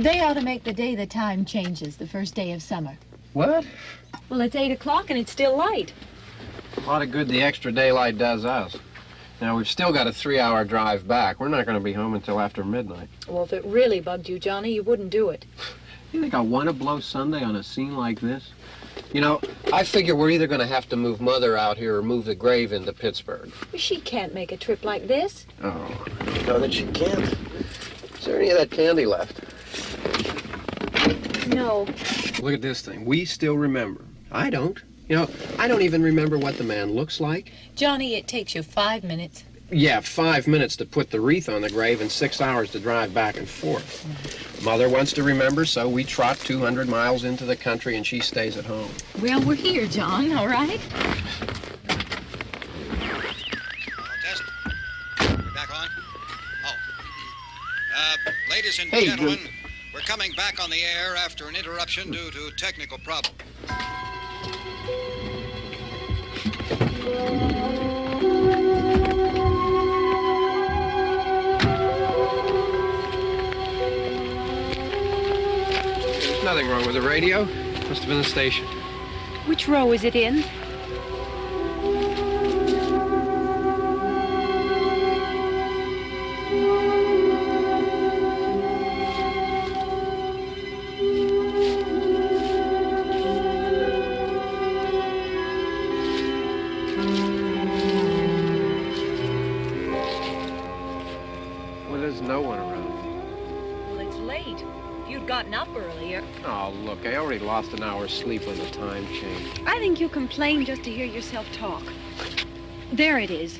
They ought to make the day the time changes, the first day of summer. What? Well, it's 8 o'clock and it's still light. A lot of good the extra daylight does us. Now, we've still got a 3-hour drive back. We're not going to be home until after midnight. Well, if it really bugged you, Johnny, you wouldn't do it. You think I want to blow Sunday on a scene like this? You know, I figure we're either going to have to move Mother out here or move the grave into Pittsburgh. She can't make a trip like this. Oh, you know that she can't. Is there any of that candy left? No. Look at this thing. We still remember. I don't. You know, I don't even remember what the man looks like. Johnny, it takes you 5 minutes. Yeah, 5 minutes to put the wreath on the grave and 6 hours to drive back and forth. Mother wants to remember, so we trot 200 miles into the country and she stays at home. Well, we're here, John, all right? Test. We're back on? Oh. Ladies and gentlemen, we're coming back on the air after an interruption due to technical problem. There's nothing wrong with the radio. Must have been the station. Which row is it in? Well, there's no one around. Well, it's late. If you'd gotten up earlier. Oh, look, I already lost an hour's sleep when the time changed. I think you complain just to hear yourself talk. There it is.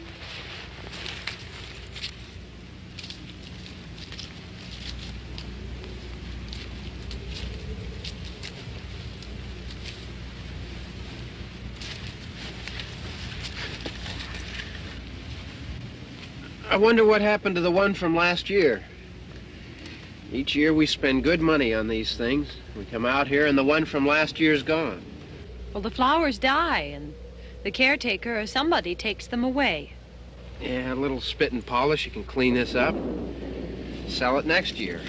I wonder what happened to the one from last year. Each year we spend good money on these things. We come out here and the one from last year's gone. Well, the flowers die, and the caretaker or somebody takes them away. Yeah, a little spit and polish, you can clean this up. Sell it next year.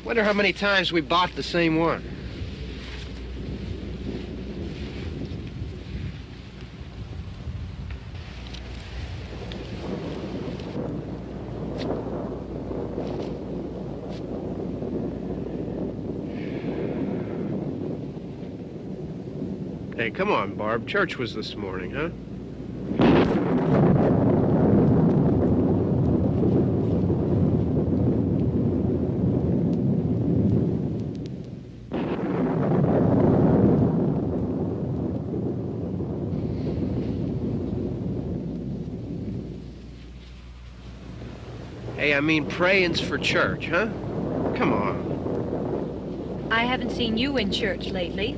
Wonder how many times we bought the same one. Hey, come on, Barb. Church was this morning, huh? Hey, I mean praying's for church, huh? Come on. I haven't seen you in church lately.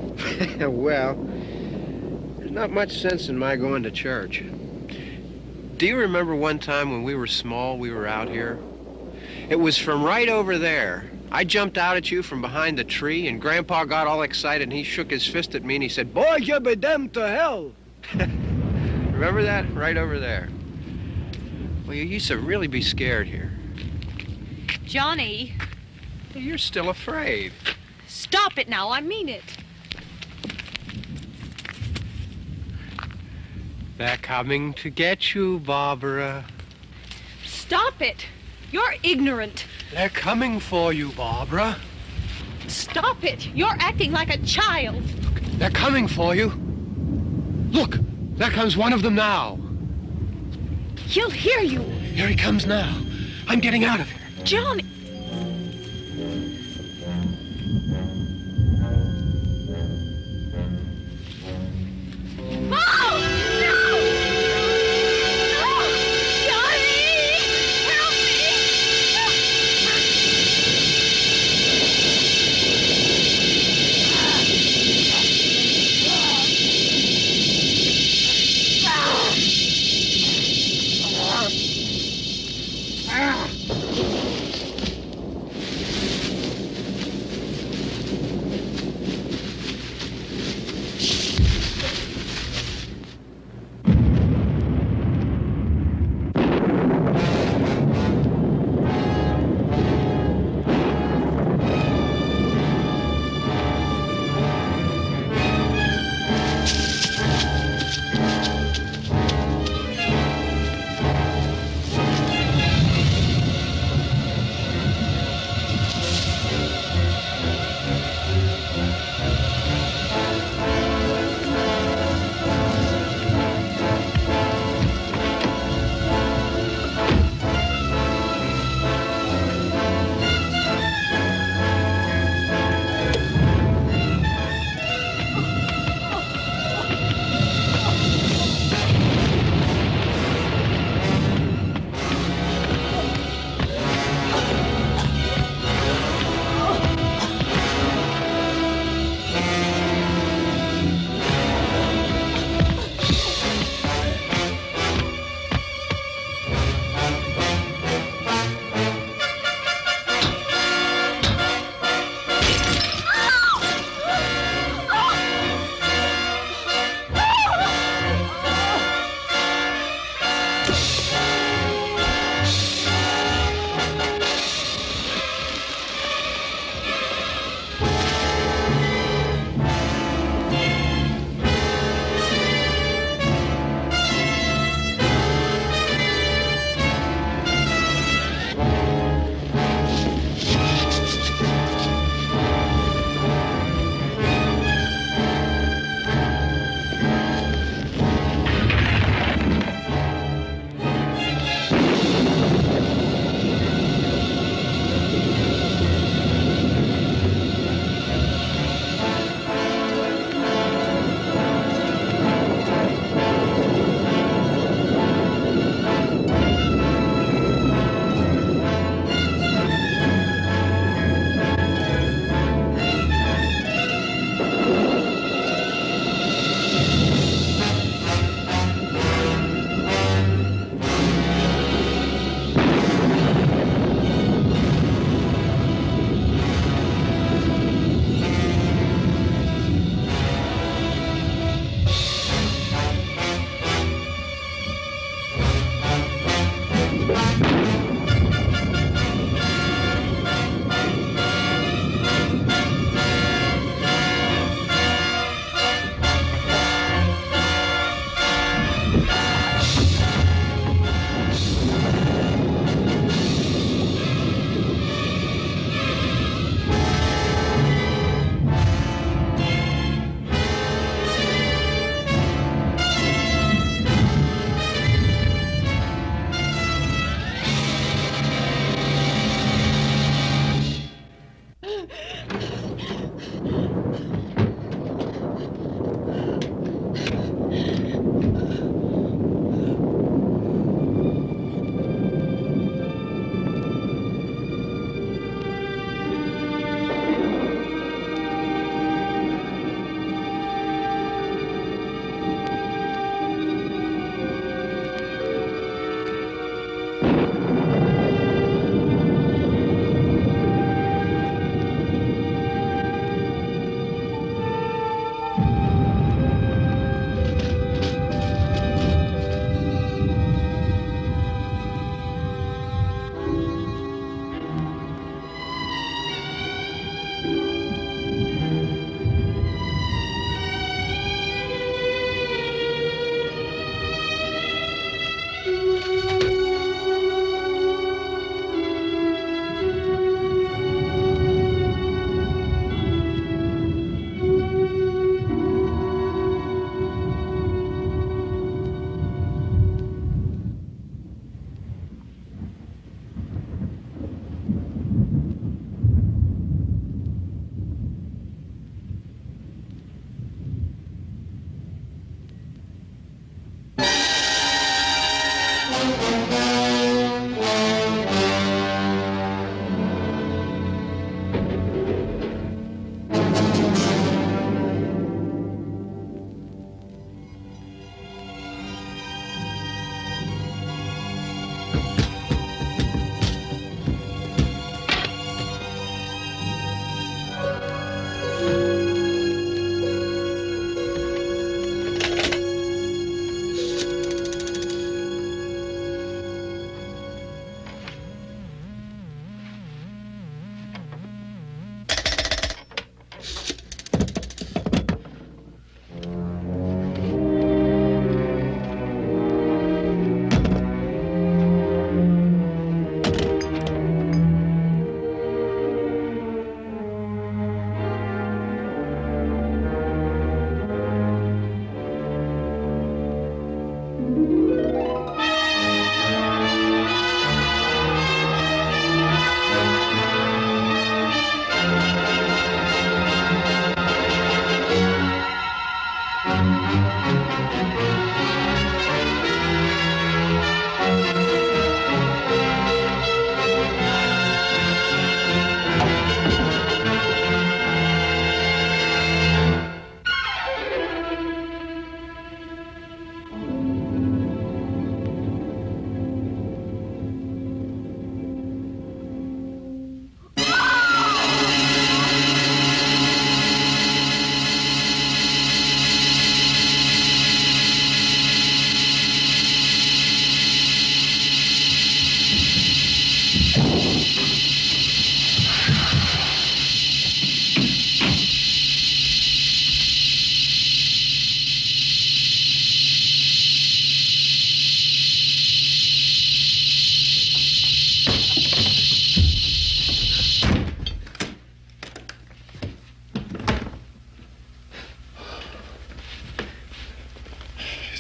Well, there's not much sense in my going to church. Do you remember one time when we were small, we were out here? It was from right over there. I jumped out at you from behind the tree, and Grandpa got all excited, and he shook his fist at me, and he said, "Boy, you be damned to hell." Remember that? Right over there. Well, you used to really be scared here. Johnny, You're still afraid. stop it now. I mean it. They're coming to get you, Barbara. Stop it. You're ignorant. They're coming for you, Barbara. Stop it. You're acting like a child. They're coming for you. Look, there comes one of them now. He'll hear you. Here he comes now. I'm getting out of here. Johnny. Oh! No! No! Johnny! Help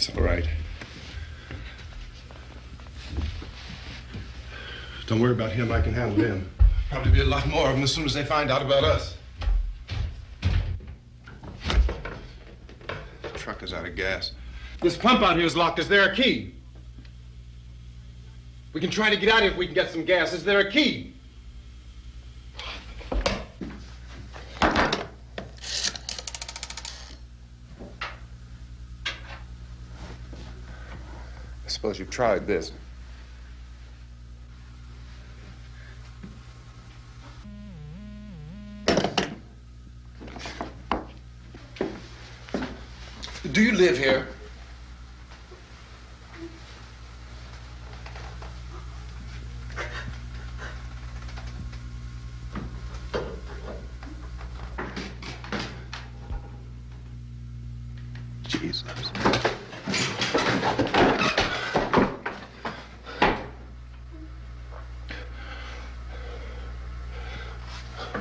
It's all right. Don't worry about him. I can handle him. Probably be a lot more of them as soon as they find out about us. The truck is out of gas. This pump out here is locked. Is there a key? We can try to get out of here if we can get some gas. Is there a key? I suppose you've tried this. Do you live here? Jesus.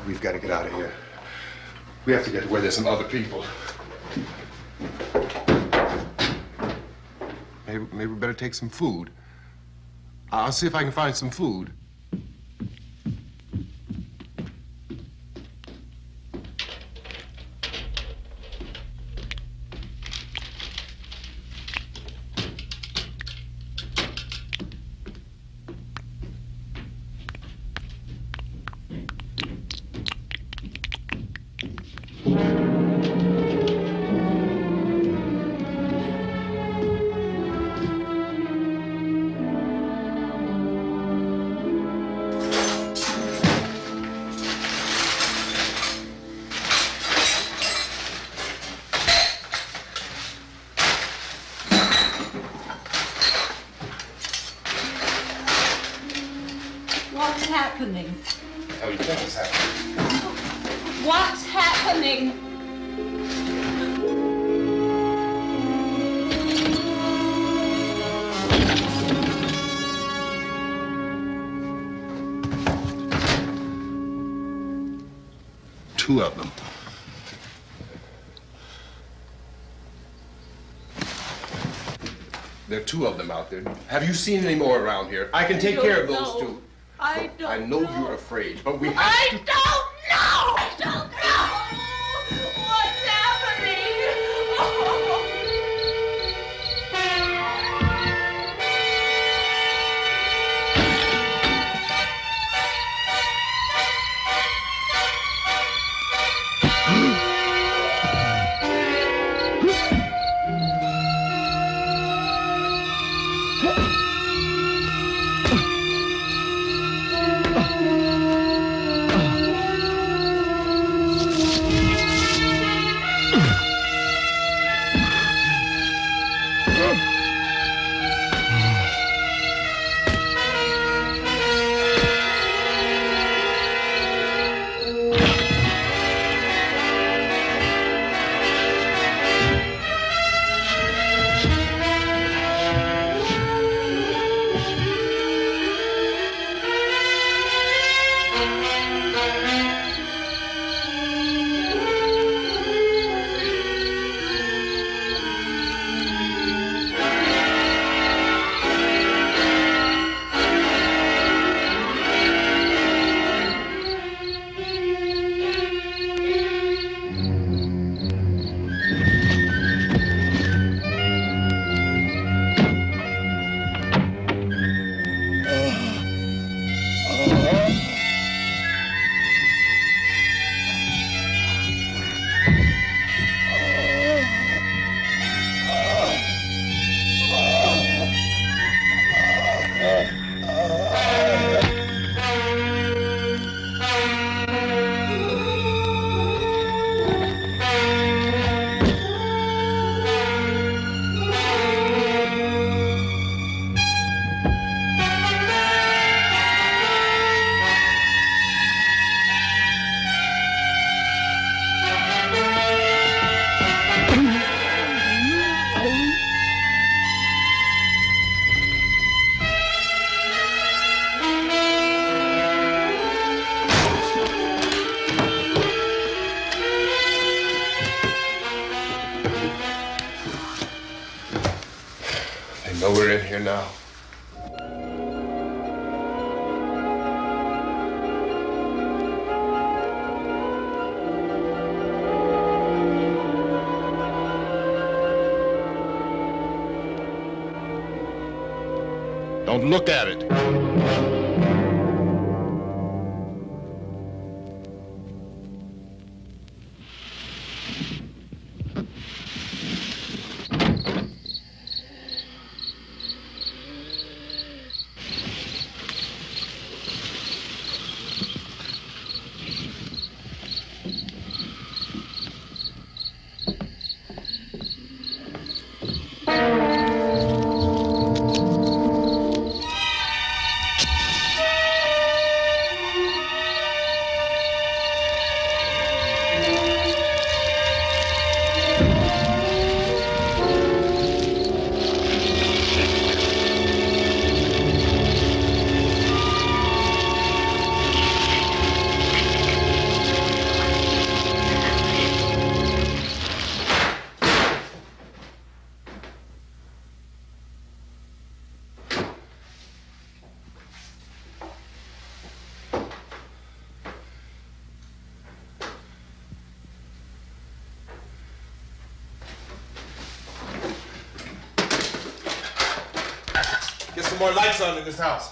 We've got to get out of here. We have to get to where there's some other people. Maybe we better take some food. I'll see if I can find some food. What's happening? How do you think it's happening? What's happening? Two of them. There are two of them out there. Have you seen any more around here? I can take care of those two. I don't I know you're afraid, but we have I to... don't know! I don't know! What's happening? know we're in here now. Don't look at it. Get some more lights on in this house.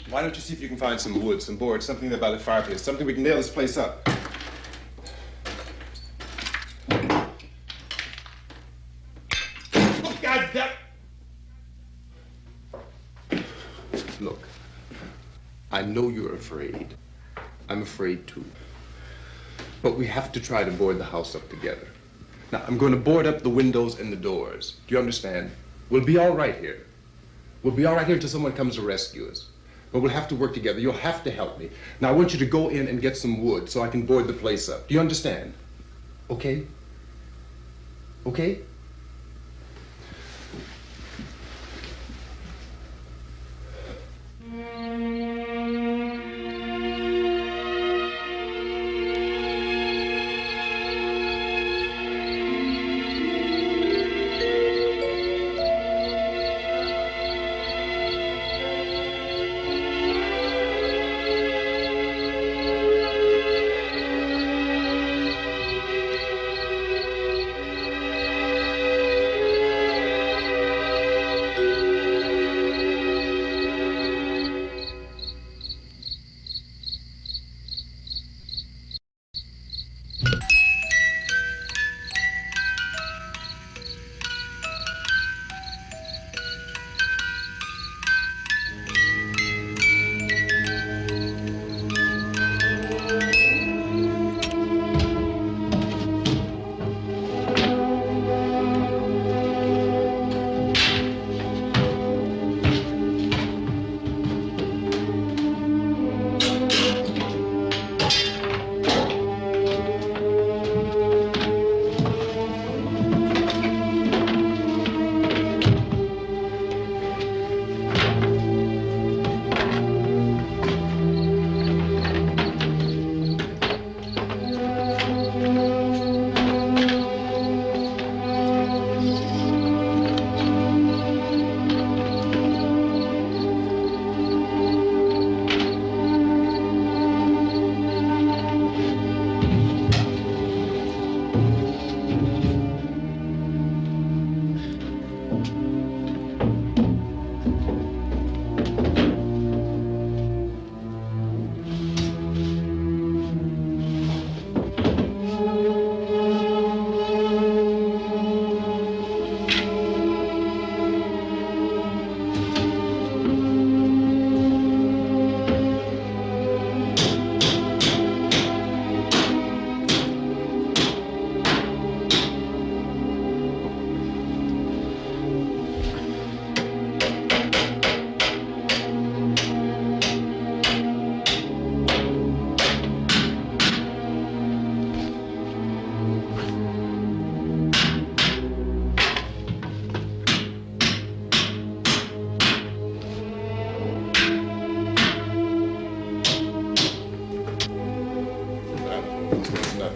Why don't you see if you can find some wood, some boards, something there by the fireplace, something we can nail this place up. Oh, God damn! Look, I know you're afraid. I'm afraid too. But we have to try to board the house up together. Now, I'm going to board up the windows and the doors. Do you understand? We'll be all right here. We'll be all right here until someone comes to rescue us. But we'll have to work together. You'll have to help me. Now, I want you to go in and get some wood so I can board the place up. Do you understand? Okay? Okay?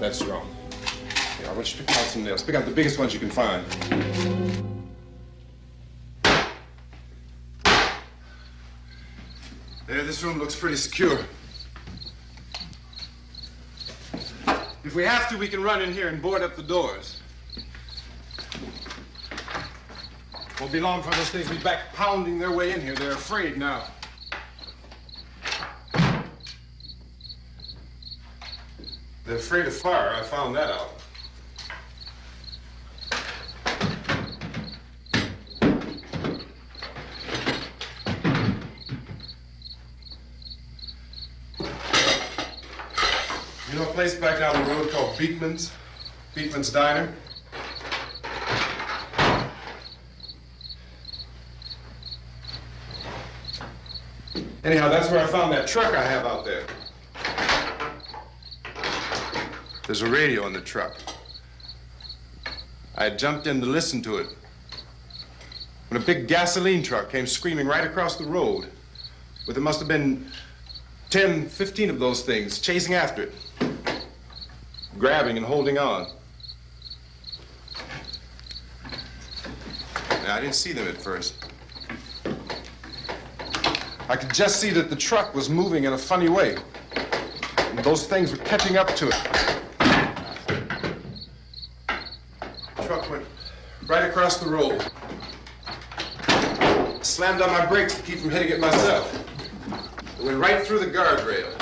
That's wrong. Here, I want you to pick out some nails. Pick out the biggest ones you can find. There, this room looks pretty secure. If we have to, we can run in here and board up the doors. Won't be long for those things to be back pounding their way in here. They're afraid now. They're afraid of fire. I found that out. You know a place back down the road called Beekman's? Beekman's Diner? Anyhow, that's where I found that truck I have out there. There's a radio in the truck. I had jumped in to listen to it when a big gasoline truck came screaming right across the road. But there must have been 10, 15 of those things chasing after it, grabbing and holding on. Now, I didn't see them at first. I could just see that the truck was moving in a funny way, and those things were catching up to it. The truck went right across the road. Slammed on my brakes to keep from hitting it myself. It went right through the guardrail.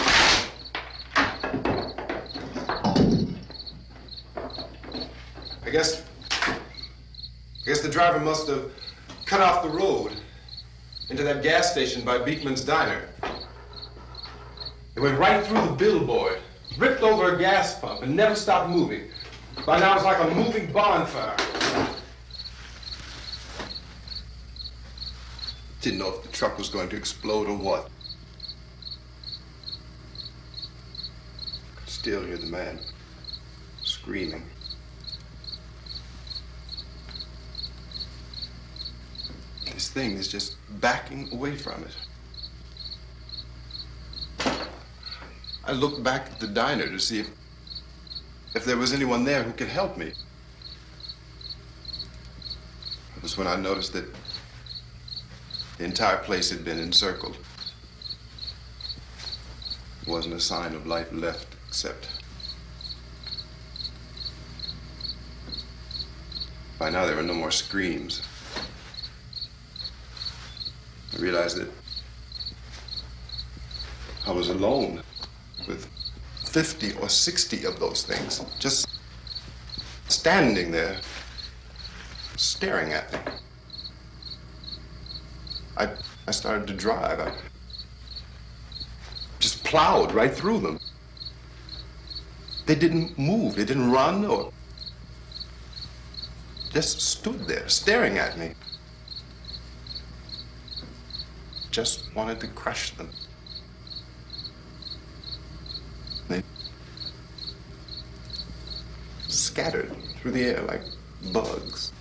I guess the driver must have cut off the road into that gas station by Beekman's Diner. It went right through the billboard, ripped over a gas pump, and never stopped moving. By now, it's like a moving bonfire. Didn't know if the truck was going to explode or what. Could still hear the man screaming. This thing is just backing away from it. I looked back at the diner to see if there was anyone there who could help me. It was when I noticed that the entire place had been encircled. There wasn't a sign of life left except... By now there were no more screams. I realized that I was alone with 50 or 60 of those things, just standing there, staring at me. I started to drive. I just plowed right through them. They didn't move, they didn't run or just stood there staring at me. Just wanted to crush them. They scattered through the air like bugs.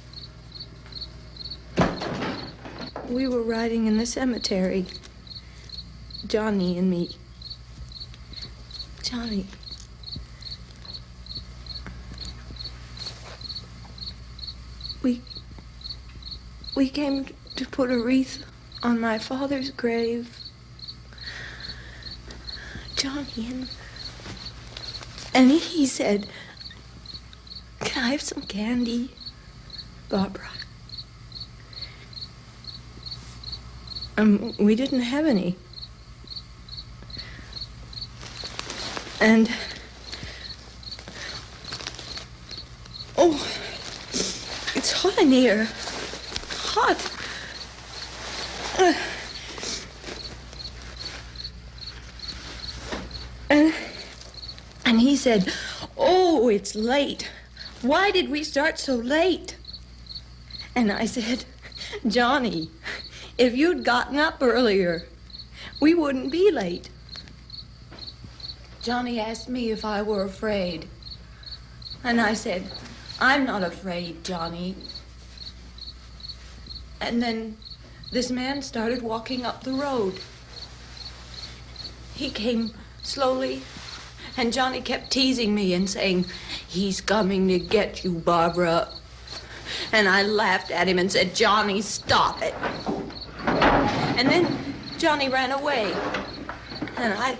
We were riding in the cemetery, Johnny and me. Johnny. We came to put a wreath on my father's grave. Johnny, and he said, "Can I have some candy, Barbara?" We didn't have any. And, oh, it's hot in here. Hot. And he said, "Oh, it's late. Why did we start so late?" And I said, "Johnny, if you'd gotten up earlier, we wouldn't be late." Johnny asked me if I were afraid. And I said, "I'm not afraid, Johnny." And then this man started walking up the road. He came slowly And Johnny kept teasing me and saying, "He's coming to get you, Barbara." And I laughed at him and said, "Johnny, stop it." And then Johnny ran away. And I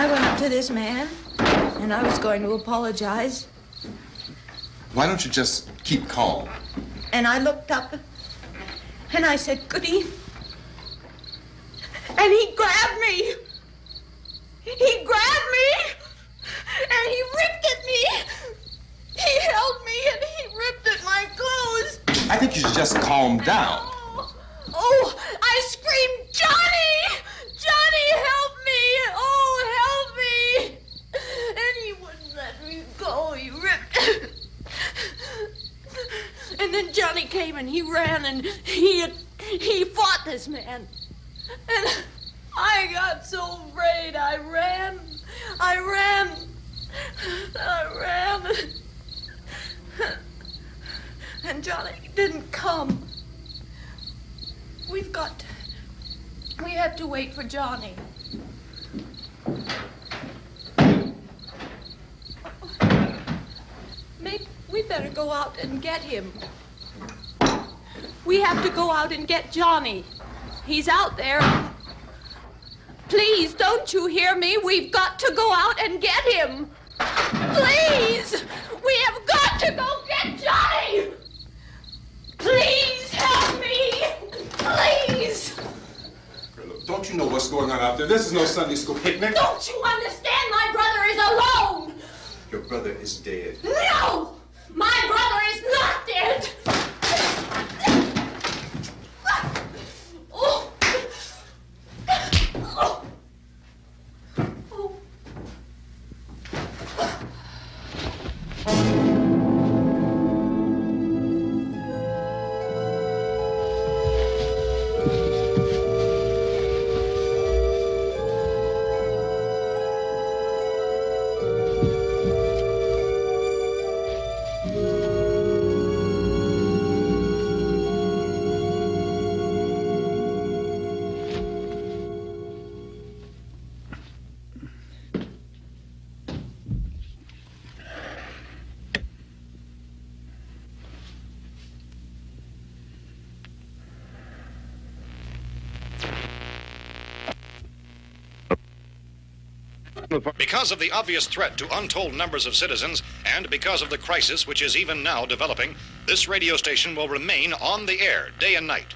went up to this man, and I was going to apologize. Why don't you just keep calm? And I looked up, and I said, "Good evening." And he grabbed me. He grabbed me, and he ripped at me. He held me, and he ripped at my clothes. I think you should just calm down. Oh, I screamed, "Johnny! Johnny, help me! Oh, help me!" And he wouldn't let me go. He ripped. And then Johnny came and he ran and he fought this man. And I got so afraid. I ran. And Johnny didn't come. We have to wait for Johnny. Maybe we better go out and get him. We have to go out and get Johnny. He's out there. Please, don't you hear me? We've got to go out and get him. Please! We have got to go get Johnny! Please help me! Please! Look, don't you know what's going on out there? This is no Sunday school picnic. Don't you understand? My brother is alone! Your brother is dead. No! My brother is not dead! Oh. Oh. Oh. Because of the obvious threat to untold numbers of citizens, and because of the crisis which is even now developing, this radio station will remain on the air day and night.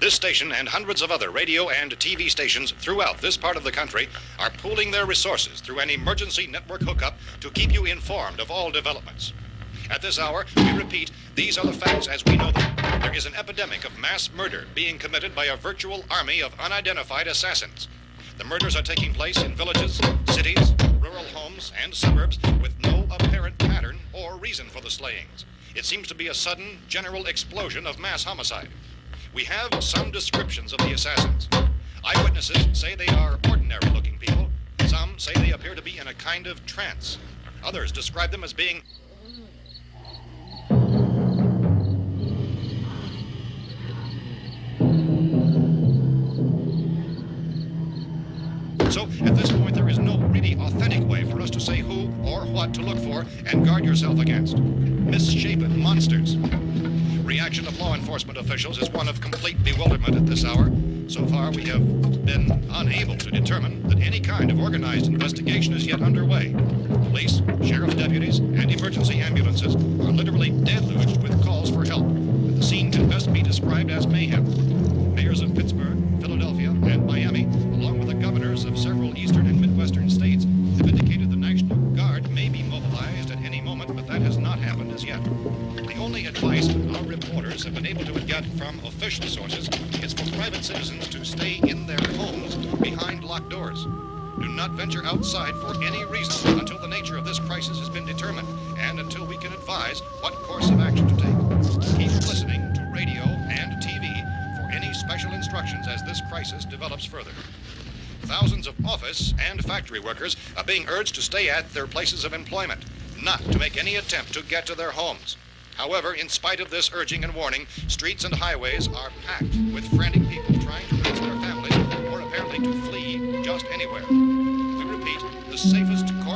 This station and hundreds of other radio and TV stations throughout this part of the country are pooling their resources through an emergency network hookup to keep you informed of all developments. At this hour, we repeat, these are the facts as we know them. There is an epidemic of mass murder being committed by a virtual army of unidentified assassins. The murders are taking place in villages, cities, rural homes, and suburbs with no apparent pattern or reason for the slayings. It seems to be a sudden, general explosion of mass homicide. We have some descriptions of the assassins. Eyewitnesses say they are ordinary-looking people. Some say they appear to be in a kind of trance. Others describe them as being So, at this point, there is no really authentic way for us to say who or what to look for and guard yourself against. Misshapen monsters. Reaction of law enforcement officials is one of complete bewilderment at this hour. So far, we have been unable to determine that any kind of organized investigation is yet underway. Police, sheriff's deputies, and emergency ambulances are literally deluged with calls for help. The scene can best be described as mayhem. Mayors of Pittsburgh, Philadelphia, and Miami, along with the governors of several eastern and midwestern states, have indicated the National Guard may be mobilized at any moment, but that has not happened as yet. The only advice our reporters have been able to get from official sources is for private citizens to stay in their homes behind locked doors. Do not venture outside for any reason until the nature of this crisis has been determined and until we can advise what course of action to take. Keep listening to radio and TV for any special instructions as this crisis develops further. Thousands of office and factory workers are being urged to stay at their places of employment, not to make any attempt to get to their homes. However, in spite of this urging and warning, streets and highways are packed with frantic people trying to reach their families or apparently to flee just anywhere. We repeat, the safest course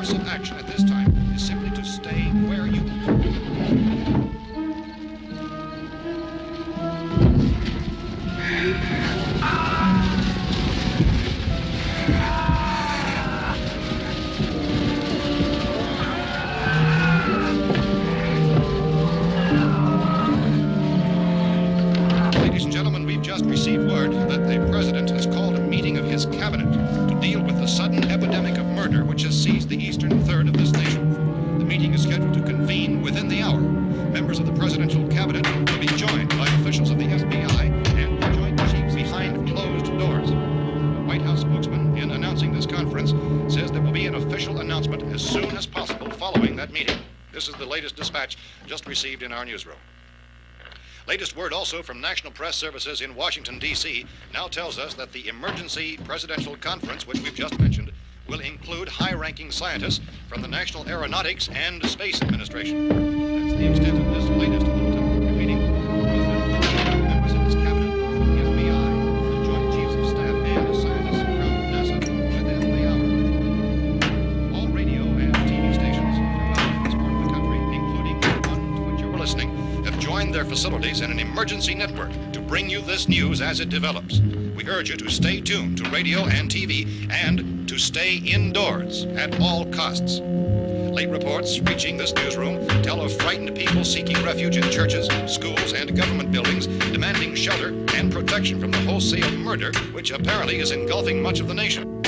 the sudden epidemic of murder which has seized the eastern third of this nation. The meeting is scheduled to convene within the hour. Members of the presidential cabinet will be joined by officials of the FBI and the Joint Chiefs behind closed doors. The White House spokesman, in announcing this conference, says there will be an official announcement as soon as possible following that meeting. This is the latest dispatch just received in our newsroom. Latest word also from National Press Services in Washington, D.C. now tells us that the emergency presidential conference, which we've just mentioned, will include high-ranking scientists from the National Aeronautics and Space Administration. That's the extent of this latest bulletin. Meeting members of this cabinet, the FBI, the Joint Chiefs of Staff, and scientists from NASA within the hour. All radio and TV stations throughout this part of the country, including the one to which you're listening, have joined their facilities in an emergency network to bring you this news as it develops. We urge you to stay tuned to radio and TV and to stay indoors at all costs. Late reports reaching this newsroom tell of frightened people seeking refuge in churches, schools, and government buildings, demanding shelter and protection from the wholesale murder which apparently is engulfing much of the nation.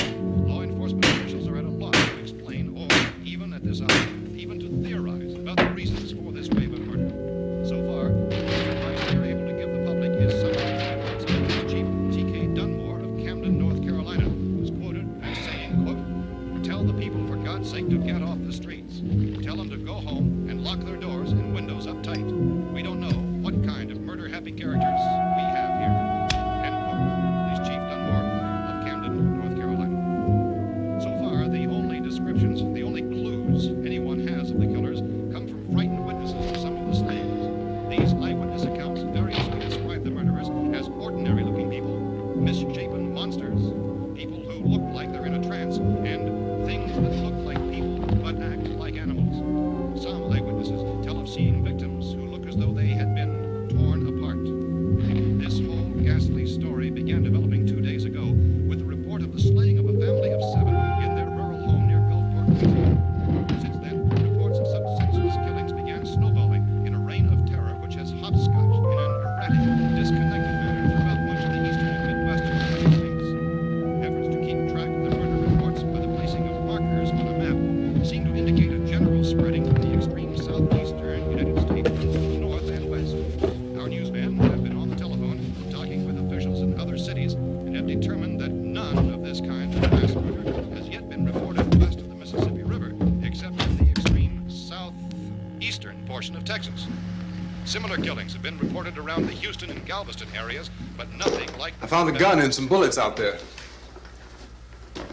Law enforcement officials are at a loss to explain or, even at this hour, even to theorize about the reasons for this wave of murder. So far, the advice they're able to give the public is something Chief T.K. Dunmore of Camden, North Carolina, was quoted as saying, quote, "Tell the people for God's sake to get off the streets. Tell them to go home and lock their doors and windows up tight. We don't know what kind of murder-happy characters we have here." End quote. This Chief Dunmore of Camden, North Carolina. So far, the only descriptions, the only clues anyone has of the killers come from frightened witnesses of some of the slayings. These eyewitness accounts variously describe the murderers as ordinary-looking people, misshapen monsters, people who look like they're in a trance, and things that look like people but act like animals. Some eyewitnesses tell of seeing victims who look as though they had been torn apart. This whole ghastly story began developing 2 days ago with the report of the slaying of a family of 7 in their rural home near Gulfport, Pennsylvania. Since then, reports of such senseless killings began snowballing in a reign of terror which has hopscotched in an erratic, disconnected manner throughout much of the eastern and midwestern United States. Efforts to keep track of the murder reports by the placing of markers on a map seem to indicate a general spreading from the extreme southeastern United States to the north and west. Our newsmen have been on the telephone talking with officials in other cities and have determined that none of this kind of mass murder has yet been reported west of the Mississippi River, except in the extreme southeastern portion of Texas. Similar killings have been reported around the Houston and Galveston areas, but nothing like... I found a gun and some bullets out there.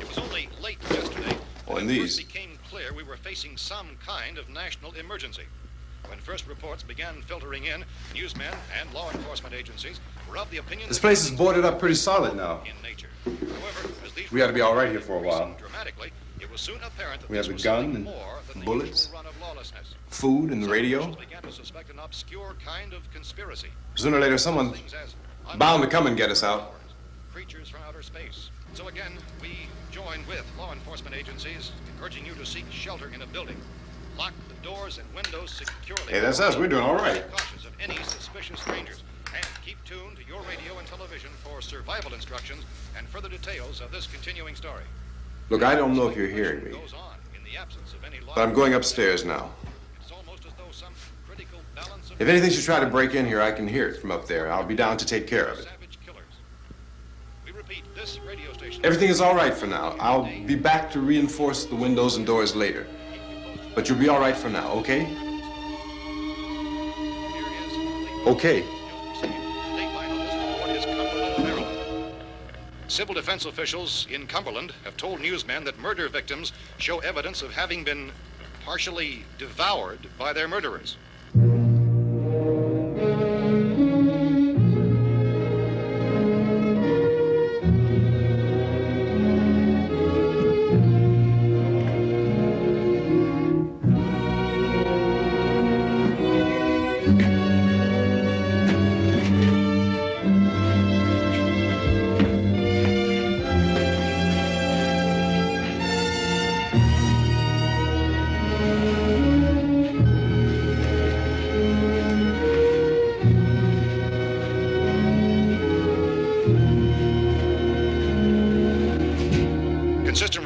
It was only late yesterday Oh, that and it these. first became clear we were facing some kind of national emergency. When first reports began filtering in, newsmen and law enforcement agencies were of the opinion This that place is boarded up pretty solid now. in nature. However, as these We ought to be all right here for a reports while. increased dramatically, it was soon apparent that We this have a was gun something and more than the bullets. usual run of lawlessness. Food and the Some radio. officials began to suspect an obscure kind of conspiracy. Sooner or later, someone's Things as bound to come and get us out. creatures from outer space. So again, we join with law enforcement agencies in urging you to seek shelter in a building. Lock the doors and windows securely. Hey, that's us. We're doing all right. Be cautious of any suspicious strangers. And keep tuned to your radio and television for survival instructions and further details of this continuing story. Look, I don't know if you're hearing me, Goes on in the absence of any law. but I'm going upstairs now. It's almost as though some critical balance of If anything should try to break in here, I can hear it from up there. I'll be down to take care of it. savage killers. We repeat, this radio station. Everything is all right for now. I'll be back to reinforce the windows and doors later. But you'll be all right for now, okay? Okay. Civil defense officials in Cumberland have told newsmen that murder victims show evidence of having been partially devoured by their murderers.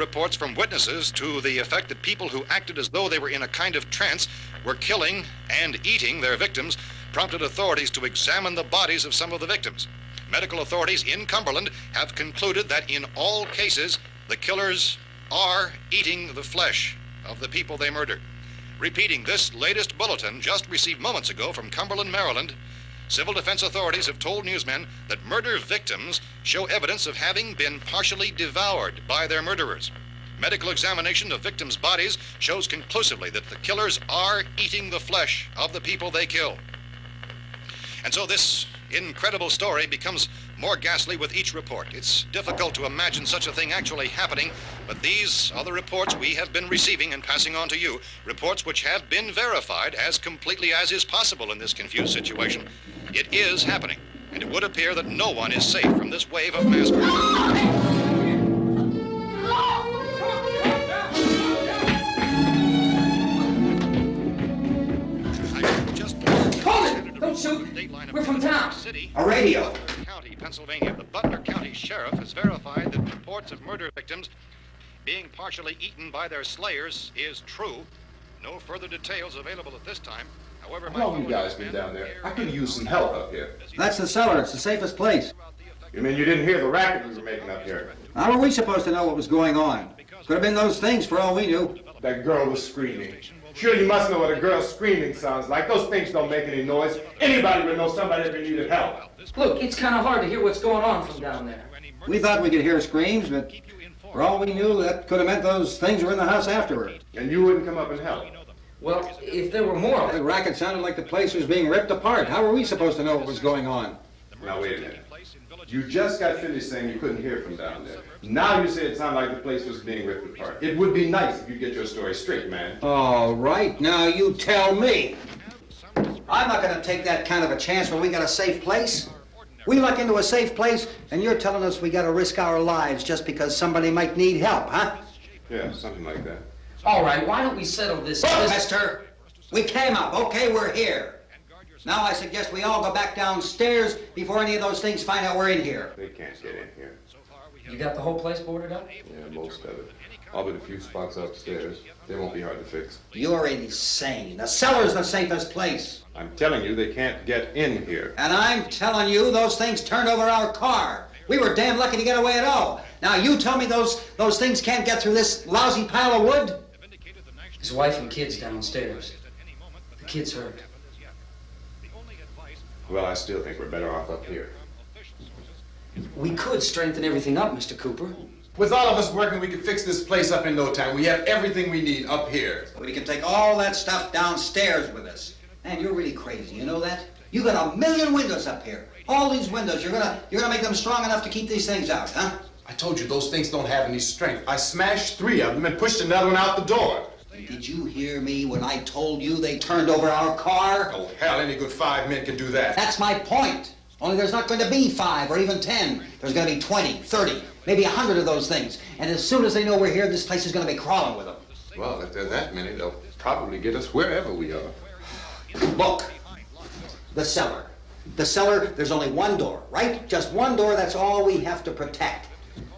reports from witnesses to the effect that people who acted as though they were in a kind of trance were killing and eating their victims prompted authorities to examine the bodies of some of the victims. Medical authorities in Cumberland have concluded that in all cases, the killers are eating the flesh of the people they murdered. Repeating this latest bulletin just received moments ago from Cumberland, Maryland, civil defense authorities have told newsmen that murder victims show evidence of having been partially devoured by their murderers. Medical examination of victims' bodies shows conclusively that the killers are eating the flesh of the people they kill. And so this incredible story becomes more ghastly with each report. It's difficult to imagine such a thing actually happening, but these are the reports we have been receiving and passing on to you, reports which have been verified as completely as is possible in this confused situation. It is happening, and it would appear that no one is safe from this wave of mass murder. Don't shoot. We're from town. A radio. County, Pennsylvania. The Butler County Sheriff has verified that reports of murder victims being partially eaten by their slayers is true. No further details available at this time. However, How long you guys been down there? I could use some help up here. That's the cellar. It's the safest place. You mean you didn't hear the racket we were making up here? How were we supposed to know what was going on? Could have been those things for all we knew. That girl was screaming. Sure, you must know what a girl screaming sounds like. Those things don't make any noise. Anybody would know somebody ever needed help. Look, it's kind of hard to hear what's going on from down there. We thought we could hear screams, but for all we knew, that could have meant those things were in the house afterward. And you wouldn't come up and help? Well, if there were more of The it. racket sounded like the place was being ripped apart. How were we supposed to know what was going on? Now, wait a minute. You just got finished saying you couldn't hear from down there. Now you say it sounded like the place was being ripped apart. It would be nice if you get your story straight, man. All right, now you tell me. I'm not going to take that kind of a chance when we got a safe place. We luck into a safe place, and you're telling us we got to risk our lives just because somebody might need help, huh? Yeah, something like that. All right, why don't we settle this? Look, mister, we came up. Okay, we're here. Now I suggest we all go back downstairs before any of those things find out we're in here. They can't get in here. You got the whole place boarded up? Yeah, most of it. All but a few spots upstairs. They won't be hard to fix. You're insane. The cellar's the safest place. I'm telling you, they can't get in here. And I'm telling you, those things turned over our car. We were damn lucky to get away at all. Now you tell me those things can't get through this lousy pile of wood? His wife and kids downstairs. The kid's hurt. Well, I still think we're better off up here. We could strengthen everything up, Mr. Cooper. With all of us working, we could fix this place up in no time. We have everything we need up here. We can take all that stuff downstairs with us. Man, you're really crazy, you know that? You got 1,000,000 windows up here. All these windows, you're gonna make them strong enough to keep these things out, huh? I told you, those things don't have any strength. I smashed 3 of them and pushed another one out the door. Did you hear me when I told you they turned over our car? Oh, hell, any good 5 men can do that. That's my point. Only there's not going to be 5 or even 10. There's going to be 20, 30, maybe 100 of those things. And as soon as they know we're here, this place is going to be crawling with them. Well, if there are that many, they'll probably get us wherever we are. Look, the cellar. The cellar, there's only one door, right? Just one door, that's all we have to protect.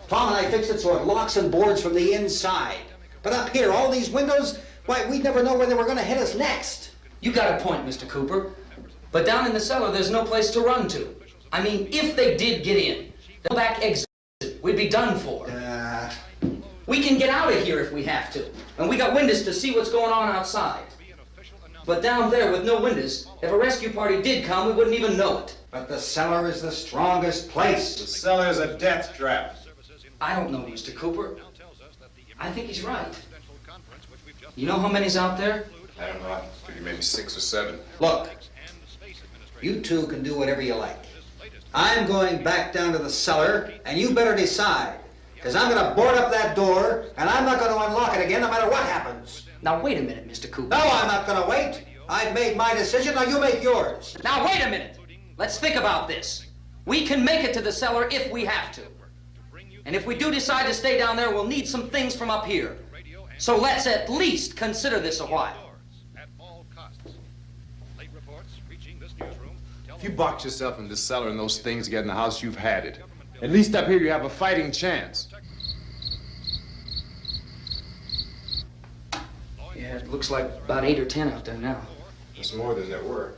Tom and I fixed it so it locks and boards from the inside. But up here, all these windows, why, we'd never know where they were going to hit us next. You got a point, Mr. Cooper. But down in the cellar, there's no place to run to. I mean, if they did get in, the back exit, we'd be done for. We can get out of here if we have to. And we got windows to see what's going on outside. But down there with no windows, if a rescue party did come, we wouldn't even know it. But the cellar is the strongest place. The cellar is a death trap. I don't know, Mr. Cooper. I think he's right. You know how many's out there? I don't know. I figure maybe 6 or 7. Look, you two can do whatever you like. I'm going back down to the cellar, and you better decide. Because I'm going to board up that door, and I'm not going to unlock it again no matter what happens. Now, wait a minute, Mr. Cooper. No, I'm not going to wait. I've made my decision, now you make yours. Now, wait a minute. Let's think about this. We can make it to the cellar if we have to. And if we do decide to stay down there, we'll need some things from up here. So let's at least consider this a while. If you box yourself in this cellar and those things get in the house, you've had it. At least up here you have a fighting chance. Yeah, it looks like about 8 or 10 out there now. There's more than there were.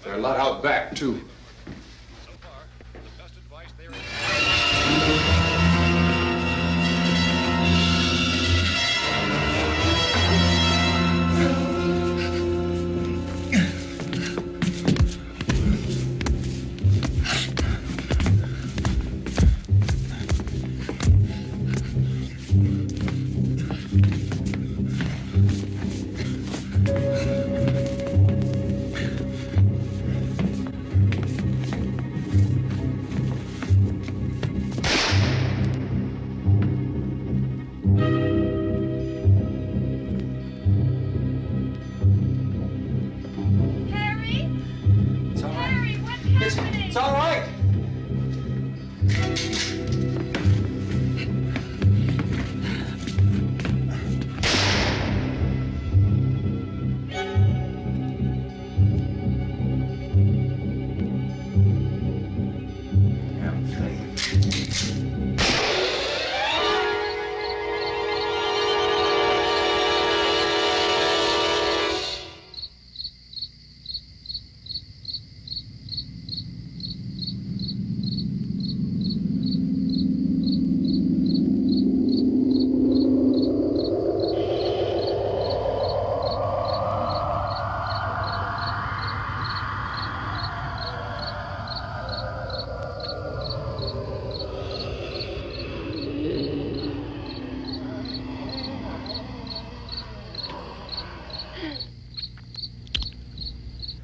There are a lot out back, too. So far, the best advice there is... It's all right.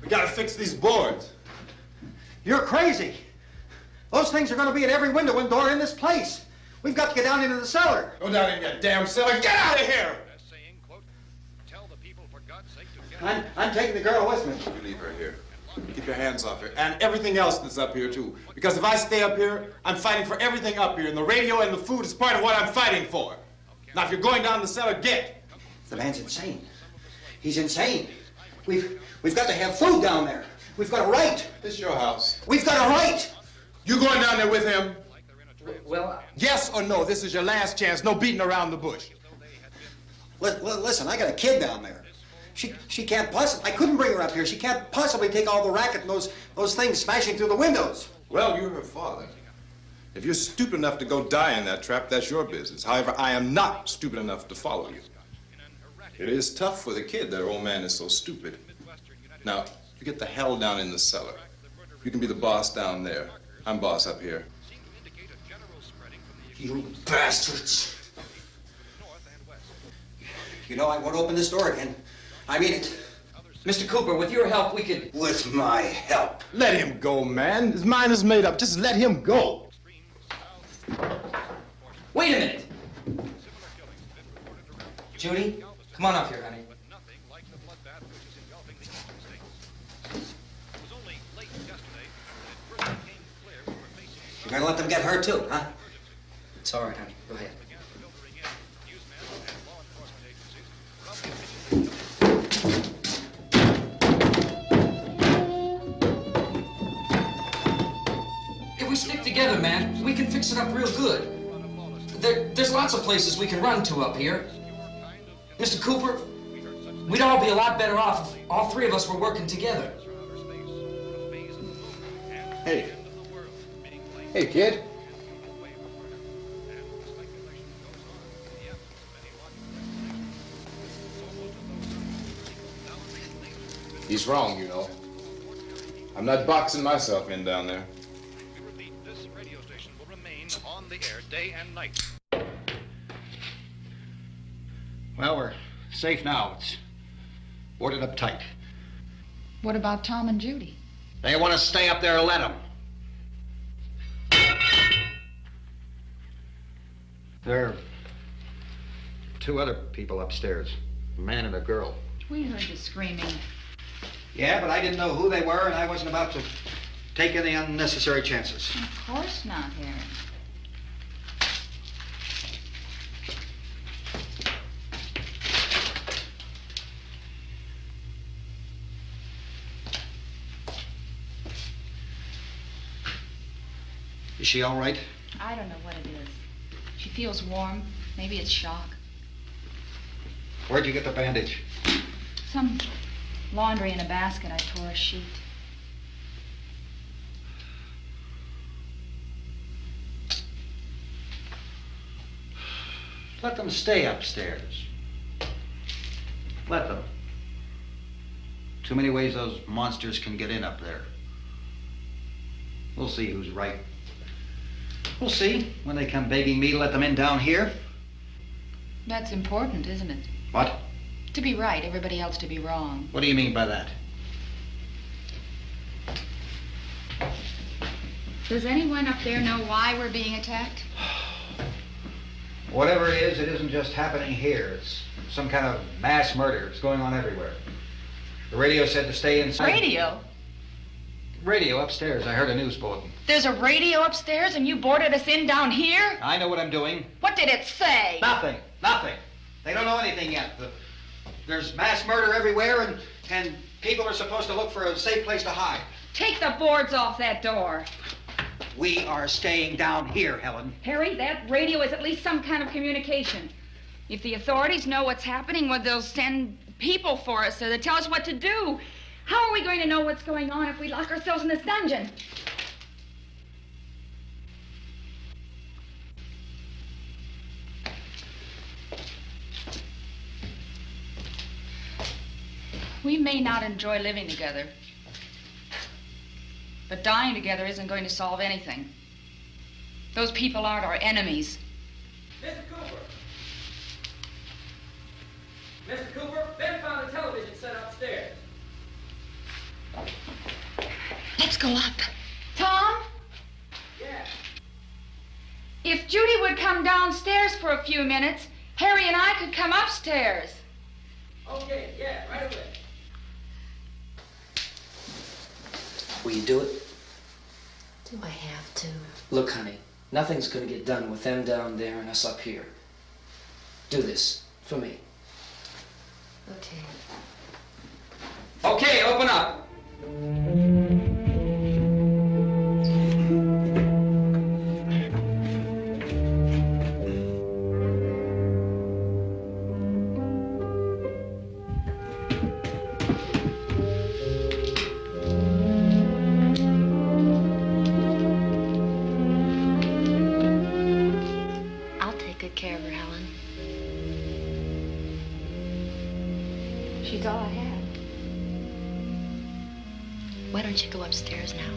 We gotta fix these boards. You're crazy. Those things are going to be at every window and door in this place. We've got to get down into the cellar. Go down in your damn cellar. Get out of here! Best saying, quote, tell the people for God's sake to get... I'm taking the girl with me. You leave her here. Keep your hands off her. And everything else that's up here, too. Because if I stay up here, I'm fighting for everything up here. And the radio and the food is part of what I'm fighting for. Now, if you're going down the cellar, get. The man's insane. He's insane. We've got to have food down there. We've got a right. This is your house. We've got a right. You going down there with him? Well, Yes or no? This is your last chance. No beating around the bush. Listen, I got a kid down there. She can't possibly. I couldn't bring her up here. She can't possibly take all the racket and those things smashing through the windows. Well, you're her father. If you're stupid enough to go die in that trap, that's your business. However, I am not stupid enough to follow you. It is tough for the kid that old man is so stupid. Now, you get the hell down in the cellar. You can be the boss down there. I'm boss up here. You bastards. You know, I won't open this door again. I mean it. Mr. Cooper, with your help, we could... With my help. Let him go, man. His mind is made up. Just let him go. Wait a minute. Judy, come on up here, honey. You're gonna let them get hurt too, huh? It's all right, honey. Go ahead. If we stick together, man, we can fix it up real good. There's lots of places we can run to up here. Mr. Cooper, we'd all be a lot better off if all three of us were working together. Hey. Hey, kid. He's wrong, you know. I'm not boxing myself in down there. We repeat, this radio station will remain on the air day and night. Well, we're safe now. It's boarded up tight. What about Tom and Judy? They want to stay up there, let them. There are two other people upstairs, a man and a girl. We heard you screaming. Yeah, but I didn't know who they were, and I wasn't about to take any unnecessary chances. Of course not, Harry. Is she all right? I don't know what it is. She feels warm. Maybe it's shock. Where'd you get the bandage? Some laundry in a basket. I tore a sheet. Let them stay upstairs. Let them. Too many ways those monsters can get in up there. We'll see who's right. We'll see when they come begging me to let them in down here. That's important, isn't it? What? To be right, everybody else to be wrong. What do you mean by that? Does anyone up there know why we're being attacked? Whatever it isn't just happening here. It's some kind of mass murder. It's going on everywhere. The radio said to stay inside. Radio? Radio upstairs. I heard a news bulletin. There's a radio upstairs and you boarded us in down here? I know what I'm doing. What did it say? Nothing. They don't know anything yet. There's mass murder everywhere, and people are supposed to look for a safe place to hide. Take the boards off that door. We are staying down here, Helen. Harry, that radio is at least some kind of communication. If the authorities know what's happening, well, they'll send people for us so they tell us what to do. How are we going to know what's going on if we lock ourselves in this dungeon? We may not enjoy living together, but dying together isn't going to solve anything. Those people aren't our enemies. Mr. Cooper! Mr. Cooper, Ben found a television set upstairs. Let's go up. Tom? Yeah. If Judy would come downstairs for a few minutes, Harry and I could come upstairs. Okay, yeah, right away. Will you do it? Do I have to? Look, honey, nothing's gonna get done with them down there and us up here. Do this for me. Okay. Okay, open up. I'll take good care of her, Helen. She's all I have. Why don't you go upstairs now?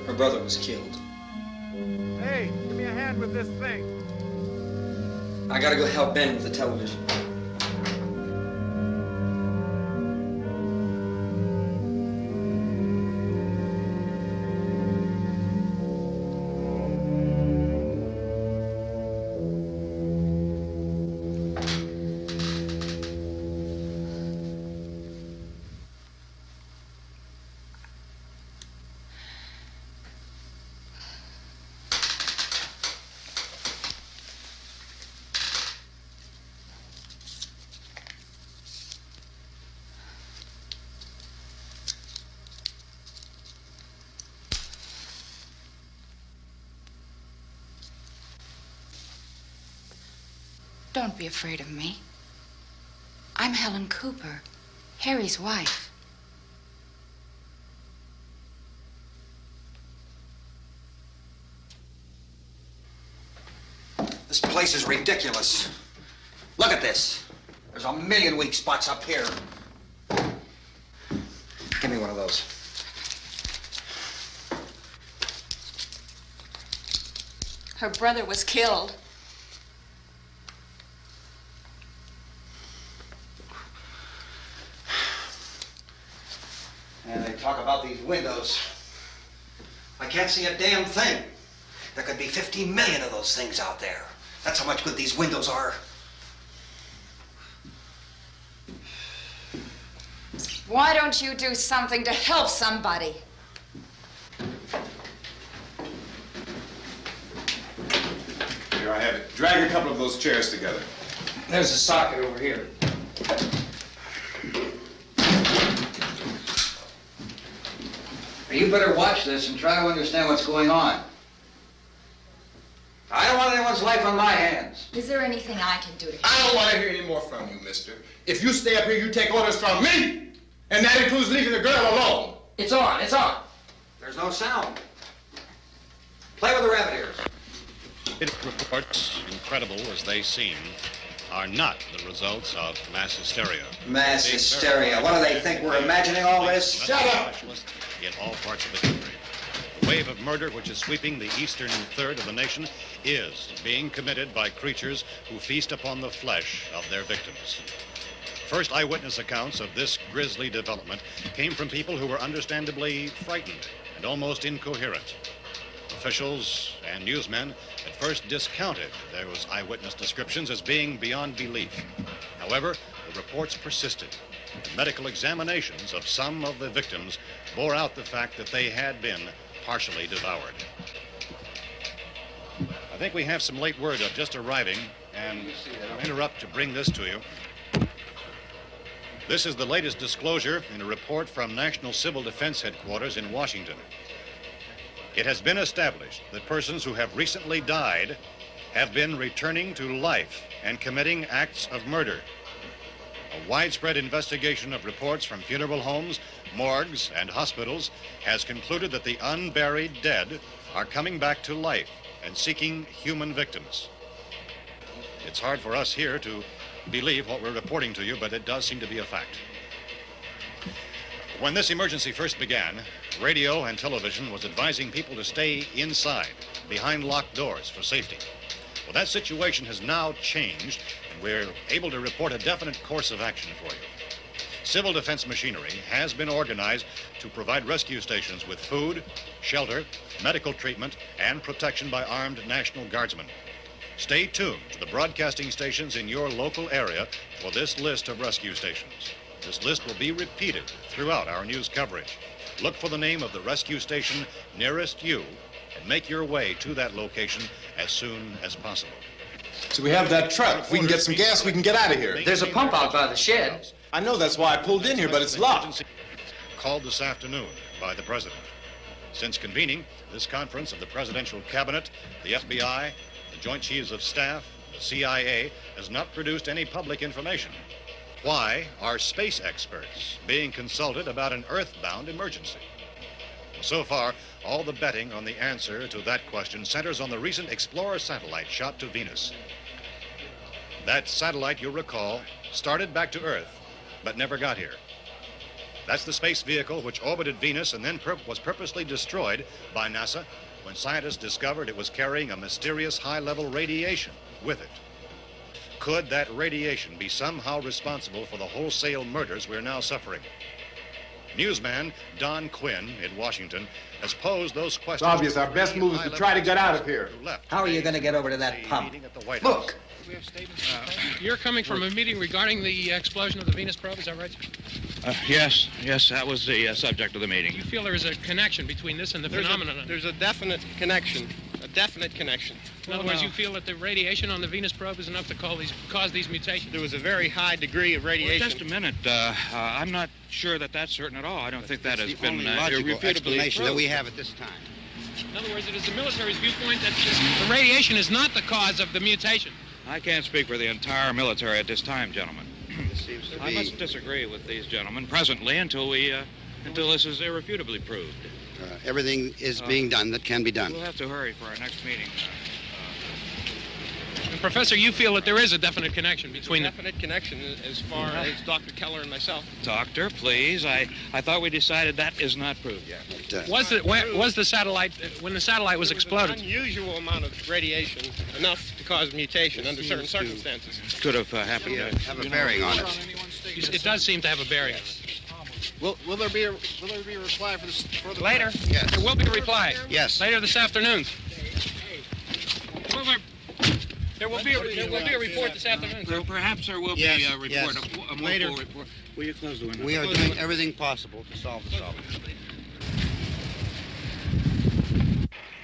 Her brother was killed. Hey, give me a hand with this thing. I gotta go help Ben with the television. Don't be afraid of me. I'm Helen Cooper, Harry's wife. This place is ridiculous. Look at this. There's a million weak spots up here. Give me one of those. Her brother was killed. And they talk about these windows. I can't see a damn thing. There could be 15 million of those things out there. That's how much good these windows are. Why don't you do something to help somebody? Here, I have it. Drag a couple of those chairs together. There's a socket over here. You better watch this and try to understand what's going on. I don't want anyone's life on my hands. Is there anything I can do to help? I don't want to hear any more from you, mister. If you stay up here, you take orders from me. And that includes leaving the girl alone. It's on, it's on. There's no sound. Play with the rabbit ears. Reports, incredible as they seem, are not the results of mass hysteria. Mass hysteria. What do they think? We're imagining all this? Shut up! In all parts of the country. The wave of murder which is sweeping the eastern third of the nation is being committed by creatures who feast upon the flesh of their victims. First eyewitness accounts of this grisly development came from people who were understandably frightened and almost incoherent. Officials and newsmen at first discounted those eyewitness descriptions as being beyond belief. However, the reports persisted. The medical examinations of some of the victims bore out the fact that they had been partially devoured. I think we have some late word just arriving, and I'll interrupt to bring this to you. This is the latest disclosure in a report from National Civil Defense Headquarters in Washington. It has been established that persons who have recently died have been returning to life and committing acts of murder. A widespread investigation of reports from funeral homes, morgues, and hospitals has concluded that the unburied dead are coming back to life and seeking human victims. It's hard for us here to believe what we're reporting to you, but it does seem to be a fact. When this emergency first began, radio and television was advising people to stay inside, behind locked doors for safety. Well, that situation has now changed, and we're able to report a definite course of action for you. Civil defense machinery has been organized to provide rescue stations with food, shelter, medical treatment, and protection by armed National Guardsmen. Stay tuned to the broadcasting stations in your local area for this list of rescue stations. This list will be repeated throughout our news coverage. Look for the name of the rescue station nearest you and make your way to that location as soon as possible. So we have that truck. If we can get some gas, we can get out of here. There's a pump out by the shed. I know, that's why I pulled in here, but it's locked. Called this afternoon by the President. Since convening this conference of the Presidential Cabinet, the FBI, the Joint Chiefs of Staff, the CIA has not produced any public information. Why are space experts being consulted about an earthbound emergency? So far, all the betting on the answer to that question centers on the recent Explorer satellite shot to Venus. That satellite, you'll recall, started back to Earth, but never got here. That's the space vehicle which orbited Venus and then was purposely destroyed by NASA when scientists discovered it was carrying a mysterious high-level radiation with it. Could that radiation be somehow responsible for the wholesale murders we're now suffering? Newsman Don Quinn in Washington has posed those questions. It's obvious our best move is to try to get out of here. How are you going to get over to that pump? Look! You're coming from a meeting regarding the explosion of the Venus probe, is that right? Yes, that was the subject of the meeting. You feel there is a connection between this and the phenomenon? There's a definite connection. In other words, you feel that the radiation on the Venus probe is enough to cause these mutations? There was a very high degree of radiation. Well, just a minute. I'm not sure that that's certain at all. I don't think that has been logical irrefutably explanation that proved. we have at this time. In other words, it is the military's viewpoint that the radiation is not the cause of the mutation. I can't speak for the entire military at this time, gentlemen. This seems to I be... must disagree with these gentlemen presently until this is irrefutably proved. everything is being done that can be done. We'll have to hurry for our next meeting. Professor, you feel that there is a definite connection between There's a definite connection as far as Dr. Keller and myself. Doctor, please. I thought we decided that is not proved yet. Was the satellite, when the satellite was exploded? An unusual amount of radiation, enough to cause mutation under certain circumstances. Could have happened. Have a bearing on it. It does seem to have a bearing. Will there be a reply for this? Later? Yes. There will be a reply. Yes. Later this afternoon. There will be a report this afternoon, sir. Well, perhaps there will be a report, yes. a more Later. full report. Will you close the window? We are doing everything possible to solve the problem.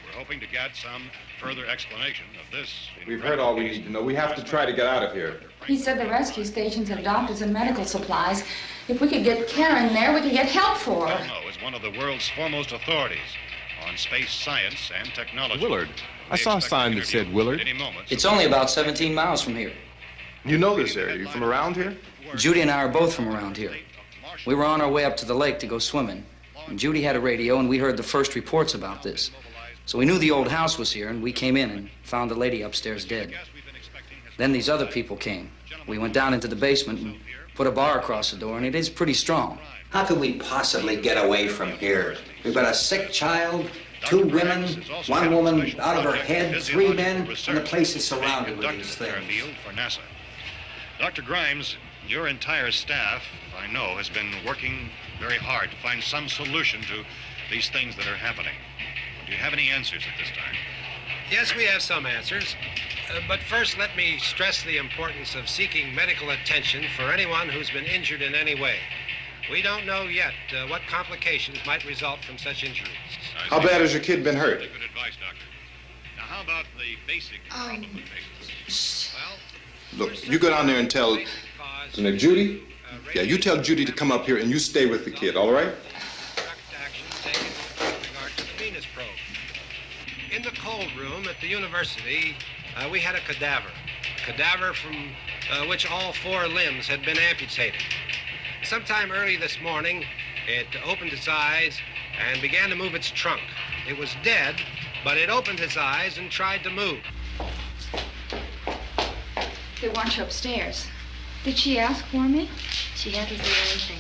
We're hoping to get some further explanation of this. We've heard all we need to know. We have to try to get out of here. He said the rescue stations have doctors and medical supplies. If we could get care in there, we could get help for her. Romero is one of the world's foremost authorities on space science and technology. Willard. I saw a sign that said Willard. It's only about 17 miles from here. You know this area. You from around here? Judy and I are both from around here. We were on our way up to the lake to go swimming, and Judy had a radio, and we heard the first reports about this. So we knew the old house was here, and we came in and found the lady upstairs dead. Then these other people came. We went down into the basement and put a bar across the door, and it is pretty strong. How could we possibly get away from here? We've got a sick child, 2 women, 1 woman out of her head, 3 men, and the place is surrounded with these things. For NASA. Dr. Grimes, your entire staff, I know, has been working very hard to find some solution to these things that are happening. Do you have any answers at this time? Yes, we have some answers. But first, let me stress the importance of seeking medical attention for anyone who's been injured in any way. We don't know yet what complications might result from such injuries. How bad has your kid been hurt? Good advice, Doctor. Now, how about the basic problem with patients? Well, Look, you go down there and tell... Now, Judy? Yeah, you tell Judy to come up here and you stay with the kid, all right? In the cold room at the university, we had a cadaver from which all 4 limbs had been amputated. Sometime early this morning, it opened its eyes and began to move its trunk. It was dead, but it opened its eyes and tried to move. They want you upstairs. Did she ask for me? She hasn't said anything.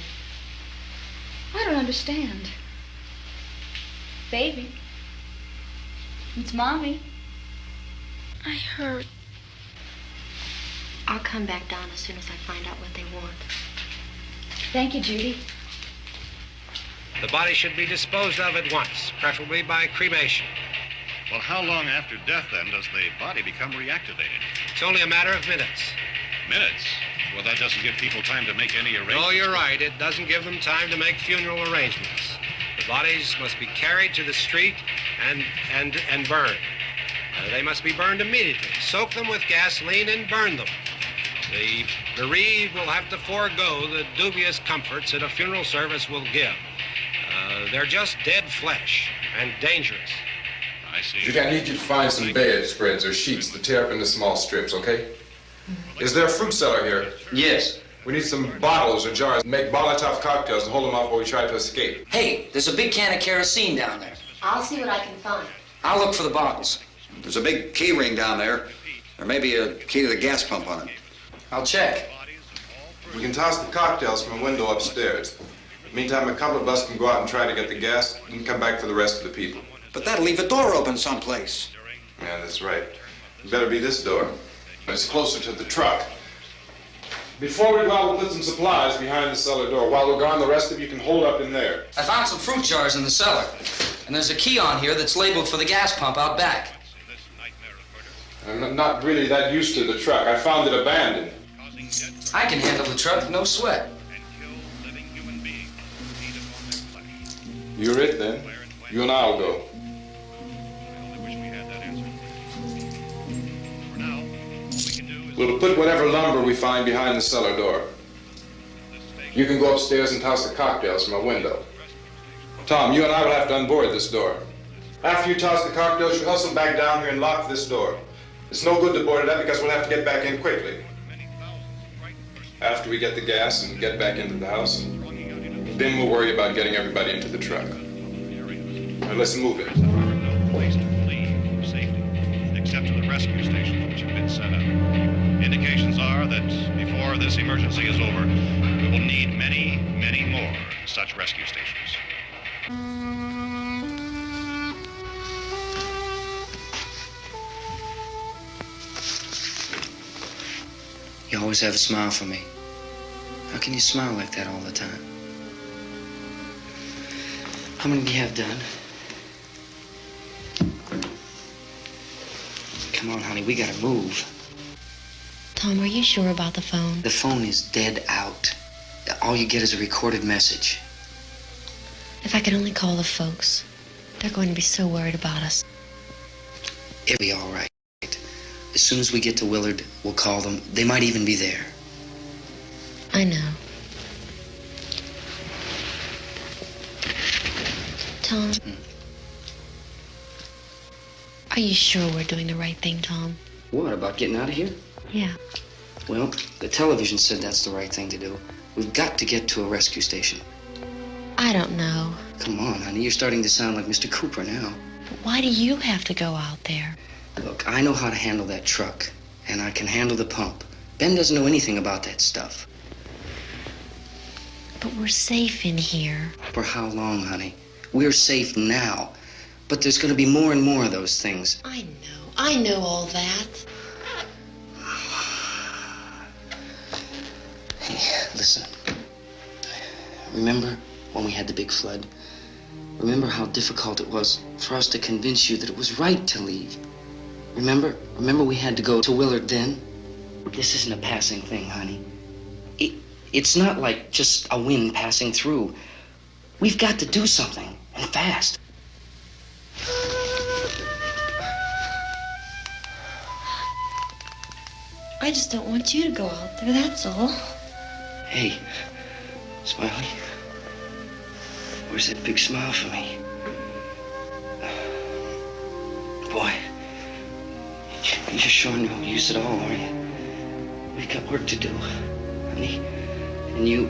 I don't understand. Baby. It's Mommy. I heard. I'll come back down as soon as I find out what they want. Thank you, Judy. The body should be disposed of at once, preferably by cremation. well, how long after death, then, does the body become reactivated? It's only a matter of minutes. Minutes? Well, that doesn't give people time to make any arrangements. Oh, you're right. It doesn't give them time to make funeral arrangements. The bodies must be carried to the street and burned. They must be burned immediately. Soak them with gasoline and burn them. The bereaved will have to forego the dubious comforts that a funeral service will give. They're just dead flesh and dangerous. I see. Judy, I need you to find some bedspreads or sheets to tear up into small strips, okay? Is there a fruit cellar here? Yes. We need some bottles or jars to make Molotov cocktails and hold them off while we try to escape. Hey, there's a big can of kerosene down there. I'll see what I can find. I'll look for the bottles. There's a big key ring down there. There may be a key to the gas pump on it. I'll check. We can toss the cocktails from a window upstairs. Meantime, a couple of us can go out and try to get the gas and come back for the rest of the people. But that'll leave a door open someplace. Yeah, that's right. It better be this door. It's closer to the truck. Before we go out, we'll put some supplies behind the cellar door. While we're gone, the rest of you can hold up in there. I found some fruit jars in the cellar. And there's a key on here that's labeled for the gas pump out back. I'm not really that used to the truck. I found it abandoned. I can handle the truck, no sweat. You're it, then. You and I'll go. We'll put whatever lumber we find behind the cellar door. You can go upstairs and toss the cocktails from a window. Tom, you and I will have to unboard this door. After you toss the cocktails, you hustle back down here and lock this door. It's no good to board it up because we'll have to get back in quickly. After we get the gas and get back into the house, then we'll worry about getting everybody into the truck. Now let's move it. There are no place to flee for safety, except to the rescue stations which have been set up. Indications are that before this emergency is over, we will need many, many more such rescue stations. You always have a smile for me. How can you smile like that all the time? How many do you have done? Come on, honey, we gotta move. Tom, are you sure about the phone? The phone is dead out. All you get is a recorded message. If I could only call the folks. They're going to be so worried about us. It'll be all right. As soon as we get to Willard, we'll call them. They might even be there. I know. Tom, are you sure we're doing the right thing, Tom? What, about getting out of here? Yeah. Well, the television said that's the right thing to do. We've got to get to a rescue station. I don't know. Come on, honey, you're starting to sound like Mr. Cooper now. But why do you have to go out there? Look, I know how to handle that truck, and I can handle the pump. Ben doesn't know anything about that stuff. But we're safe in here. For how long, honey? We're safe now. But there's going to be more and more of those things. I know all that. Hey, listen. Remember when we had the big flood? Remember how difficult it was for us to convince you that it was right to leave? Remember we had to go to Willard then? This isn't a passing thing, honey. It's not like just a wind passing through. We've got to do something, and fast. I just don't want you to go out there, that's all. Hey, Smiley. Where's that big smile for me? Boy, you're sure no use at all, aren't you? We've got work to do, honey. And you...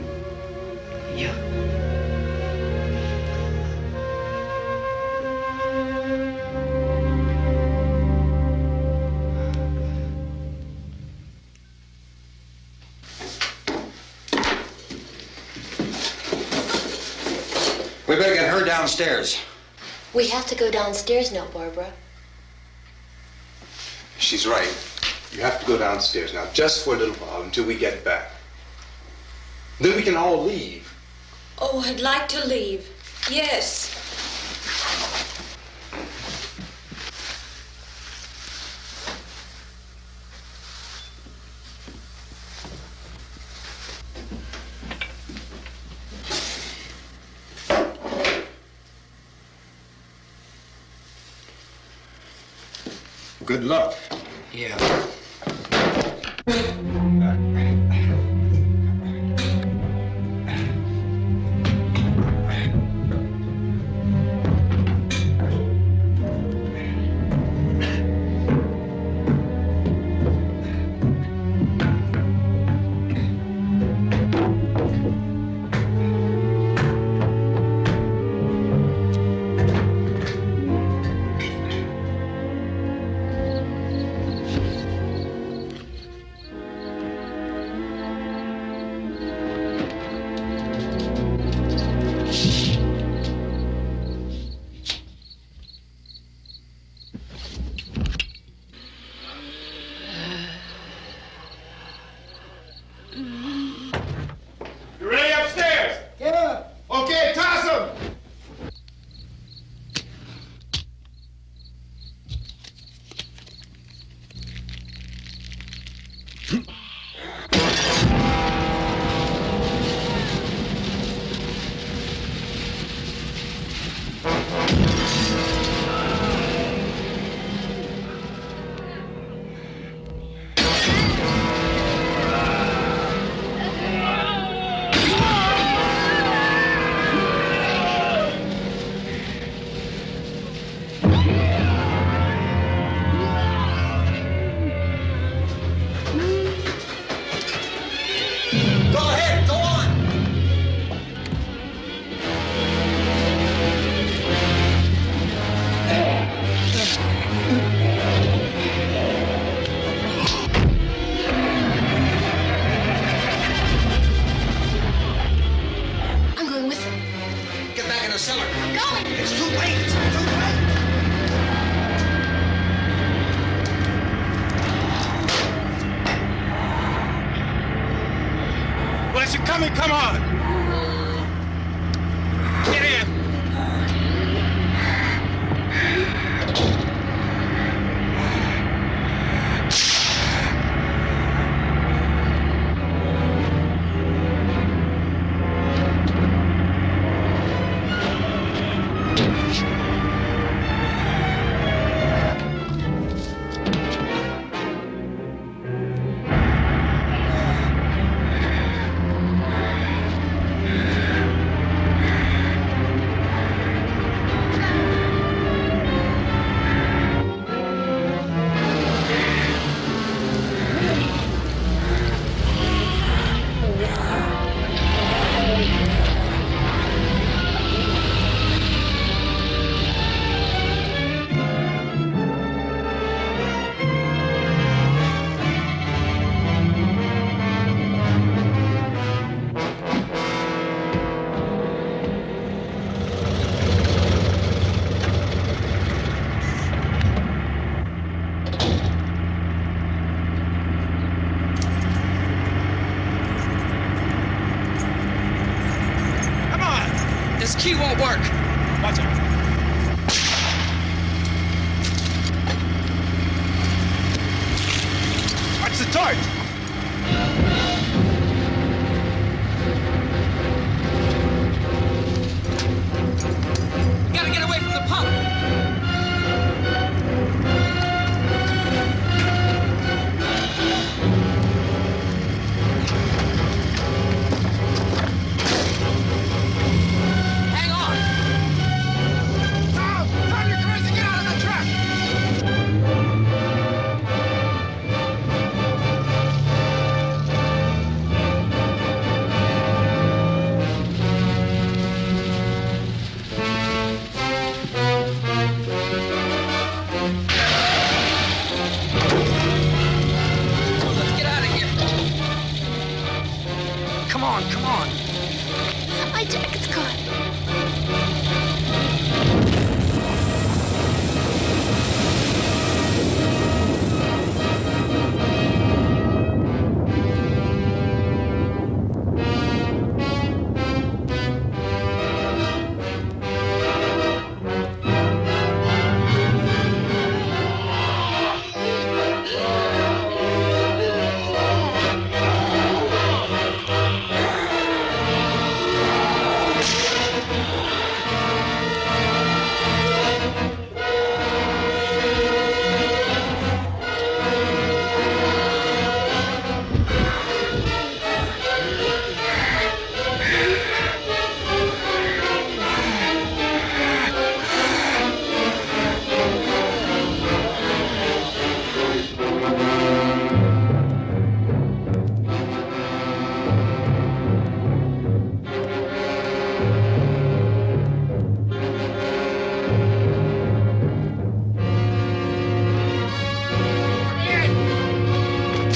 We better get her downstairs. We have to go downstairs now, Barbara. She's right. You have to go downstairs now, just for a little while, until we get back. Then we can all leave. Oh, I'd like to leave. Yes. Good luck. Yeah. You ready upstairs? Yeah. Okay, toss them. I'm going with them. Get back in the cellar. I'm going. It's too late. It's too late. Well, as you're coming, come on. Get in. key won't work. Watch out. Watch the torch. We gotta get away from the pump. Hang on. Tom, turn your crazy, get out of the truck. Let's get out of here. Come on, come on. My jacket's caught.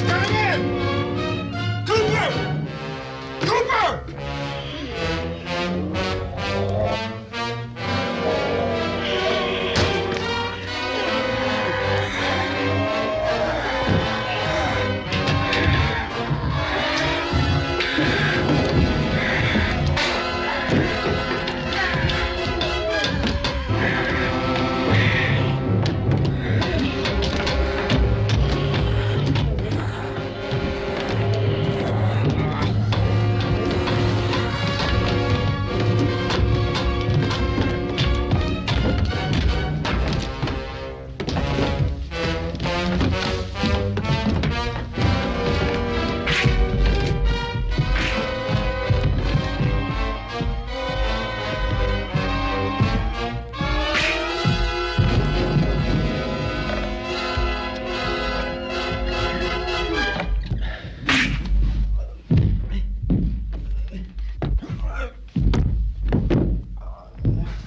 Come in! Cooper! Cooper!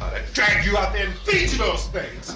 I'd drag you out there and feed you those things.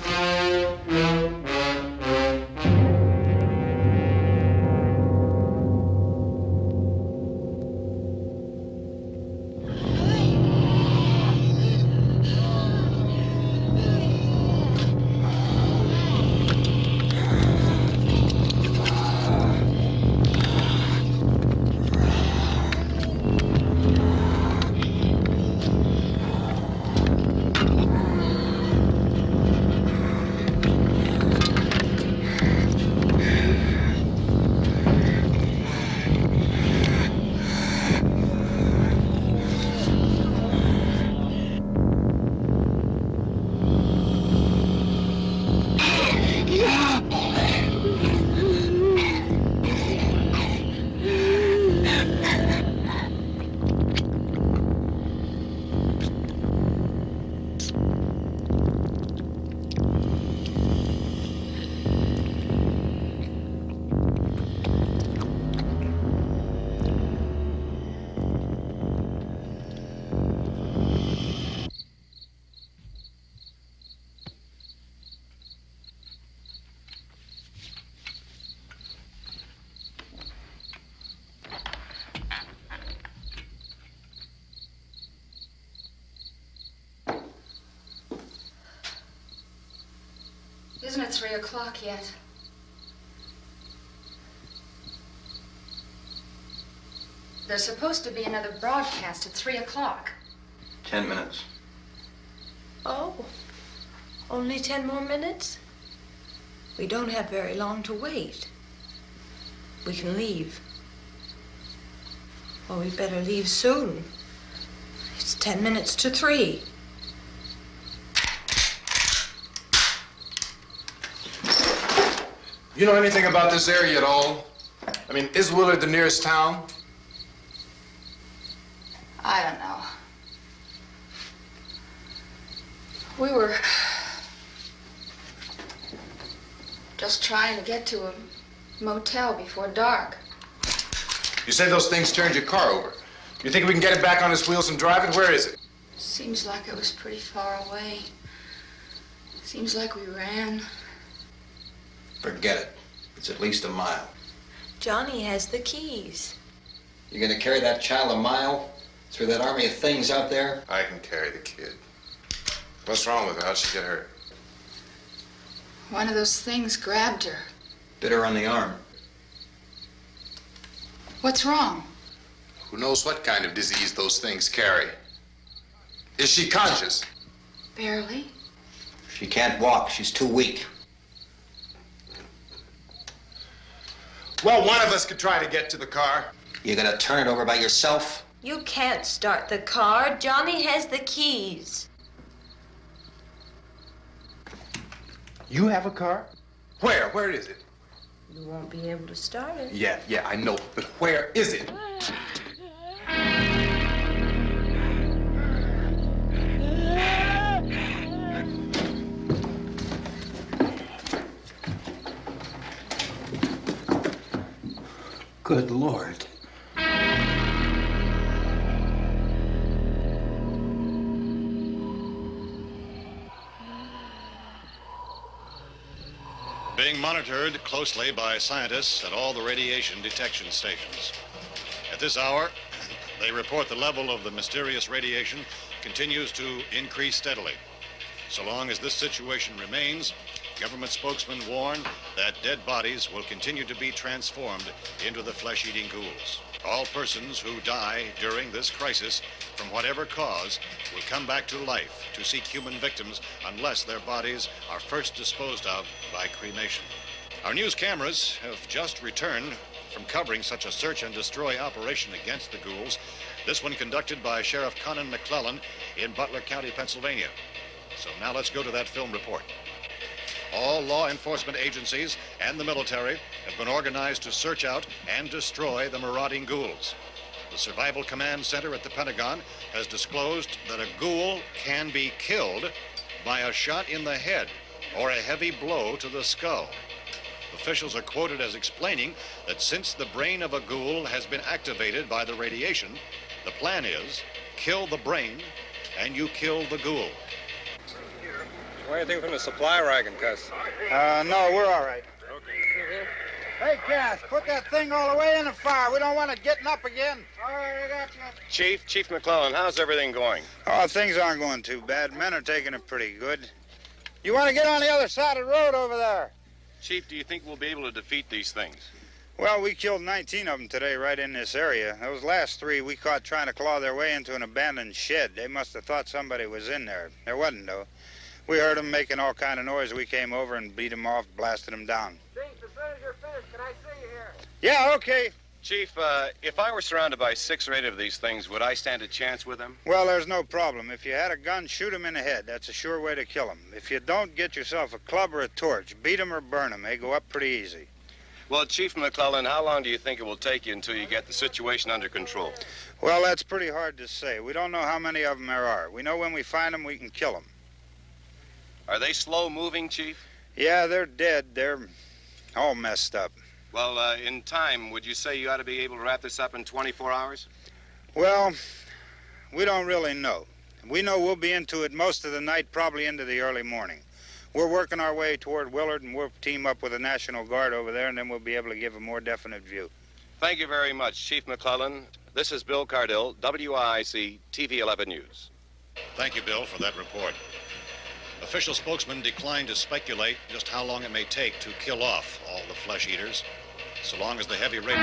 Isn't it 3 o'clock yet? There's supposed to be another broadcast at 3 o'clock. 10 minutes. Oh, only 10 more minutes? We don't have very long to wait. We can leave. Well, we'd better leave soon. It's 10 minutes to 3. You know anything about this area at all? I mean, is Willard the nearest town? I don't know. We were just trying to get to a motel before dark. You say those things turned your car over. You think we can get it back on its wheels and drive it? Where is it? Seems like it was pretty far away. Seems like we ran. Forget it. It's at least a mile. Johnny has the keys. You gonna carry that child a mile through that army of things out there? I can carry the kid. What's wrong with her? How'd she get hurt? One of those things grabbed her. Bit her on the arm. What's wrong? Who knows what kind of disease those things carry? Is she conscious? Barely. She can't walk. She's too weak. Well, one of us could try to get to the car. You gonna turn it over by yourself? You can't start the car. Johnny has the keys. You have a car? Where? Where is it? You won't be able to start it. Yeah, I know. But where is it? Good Lord. Being monitored closely by scientists at all the radiation detection stations. At this hour, they report the level of the mysterious radiation continues to increase steadily. So long as this situation remains, government spokesmen warn that dead bodies will continue to be transformed into the flesh-eating ghouls. All persons who die during this crisis, from whatever cause, will come back to life to seek human victims unless their bodies are first disposed of by cremation. Our news cameras have just returned from covering such a search and destroy operation against the ghouls, this one conducted by Sheriff Conan McClellan in Butler County, Pennsylvania. So now let's go to that film report. All law enforcement agencies and the military have been organized to search out and destroy the marauding ghouls. The Survival Command Center at the Pentagon has disclosed that a ghoul can be killed by a shot in the head or a heavy blow to the skull. Officials are quoted as explaining that since the brain of a ghoul has been activated by the radiation, the plan is kill the brain and you kill the ghoul. Anything from the supply wagon, Cuss? No, we're all right. Okay. Hey, Cass, put that thing all the way in the fire. We don't want it getting up again. All right, I got you. Chief McClellan, how's everything going? Oh, things aren't going too bad. Men are taking it pretty good. You want to get on the other side of the road over there? Chief, do you think we'll be able to defeat these things? Well, we killed 19 of them today right in this area. Those last 3 we caught trying to claw their way into an abandoned shed. They must have thought somebody was in there. There wasn't, though. We heard them making all kind of noise. We came over and beat them off, blasted them down. Chief, as soon as you're finished, can I see you here? Yeah, okay. Chief, if I were surrounded by 6 or 8 of these things, would I stand a chance with them? Well, there's no problem. If you had a gun, shoot them in the head. That's a sure way to kill them. If you don't, get yourself a club or a torch. Beat them or burn them. They go up pretty easy. Well, Chief McClellan, how long do you think it will take you until you get the situation under control? Well, that's pretty hard to say. We don't know how many of them there are. We know when we find them, we can kill them. Are they slow-moving, Chief? Yeah, they're dead. They're all messed up. Well, in time, would you say you ought to be able to wrap this up in 24 hours? Well, we don't really know. We know we'll be into it most of the night, probably into the early morning. We're working our way toward Willard, and we'll team up with the National Guard over there, and then we'll be able to give a more definite view. Thank you very much, Chief McClellan. This is Bill Cardill, WIC TV 11 News. Thank you, Bill, for that report. Official spokesmen declined to speculate just how long it may take to kill off all the flesh eaters, so long as the heavy rain.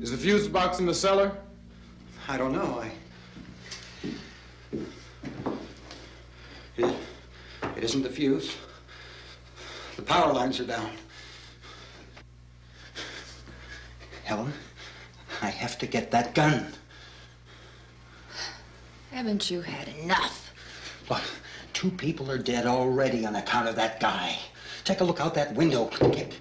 Is the fuse box in the cellar? I don't know. It isn't the fuse. The power lines are down. Helen, I have to get that gun. Haven't you had enough? Look, 2 people are dead already on account of that guy. Take a look out that window. Get...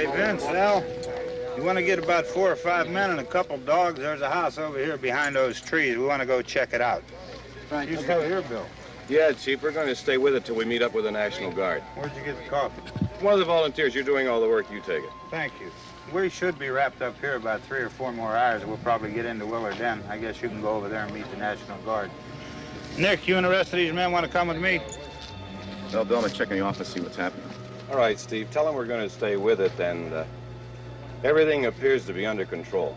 Hey, Vince, Al, you want to get about 4 or 5 men and a couple dogs? There's a house over here behind those trees. We want to go check it out. Right. You still here, Bill? Yeah, Chief, we're going to stay with it till we meet up with the National Guard. Where'd you get the coffee? One of the volunteers, you're doing all the work, you take it. Thank you. We should be wrapped up here about 3 or 4 more hours. We'll probably get into Willard then. I guess you can go over there and meet the National Guard. Nick, you and the rest of these men want to come with me? Well, Bill, I'm gonna check in the office, see what's happening. All right, Steve, tell them we're going to stay with it, and everything appears to be under control.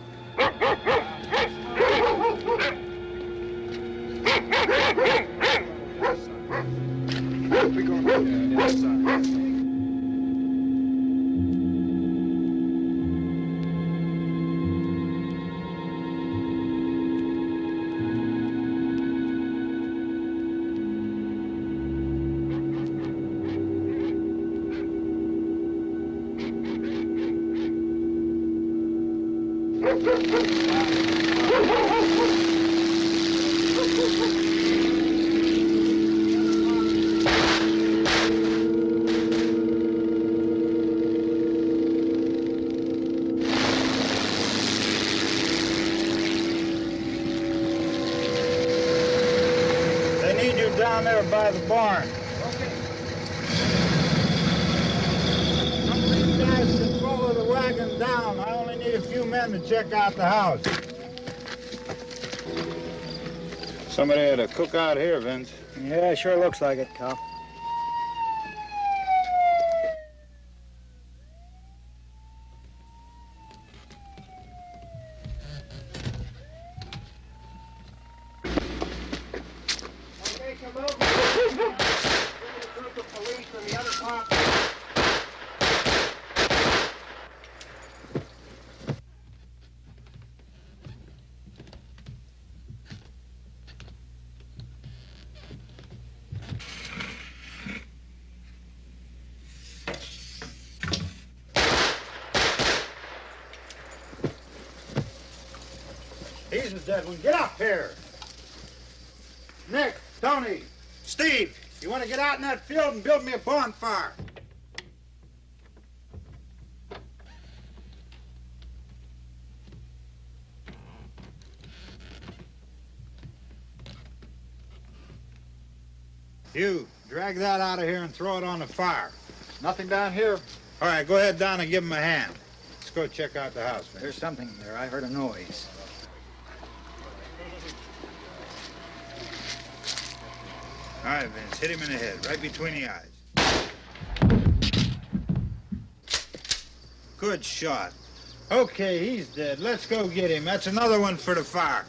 They need you down there by the barn. You guys can follow the wagon down. I only need a few men to check out the house. Somebody had a cookout here, Vince. Yeah, sure looks like it, Cal. Okay, come over. There's a group of police from the other part. He's the dead one. Get up here. Nick, Tony, Steve, you want to get out in that field and build me a bonfire? You, drag that out of here and throw it on the fire. Nothing down here. All right, go ahead down and give him a hand. Let's go check out the house, man. There's something there. I heard a noise. All right, Vince, hit him in the head, right between the eyes. Good shot. Okay, he's dead. Let's go get him. That's another one for the fire.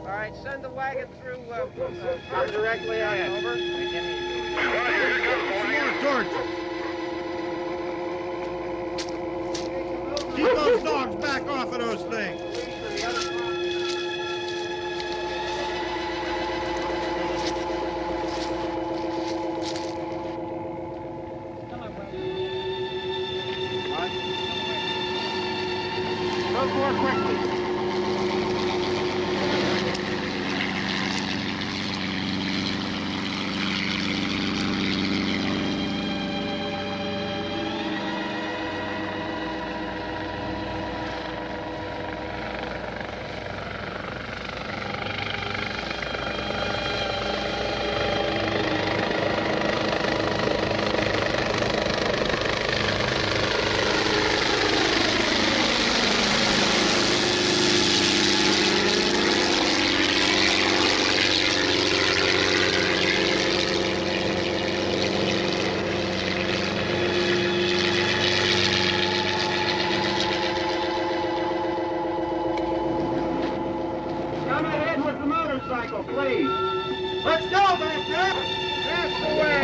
All right, send the wagon through directly out. Over. More torches. Keep those dogs back off of those things. Go more quickly. Come ahead with the motorcycle, please. Let's go back there. That's the way.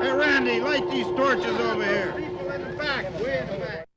Hey, Randy, light these torches over here. People in the back, way in the back.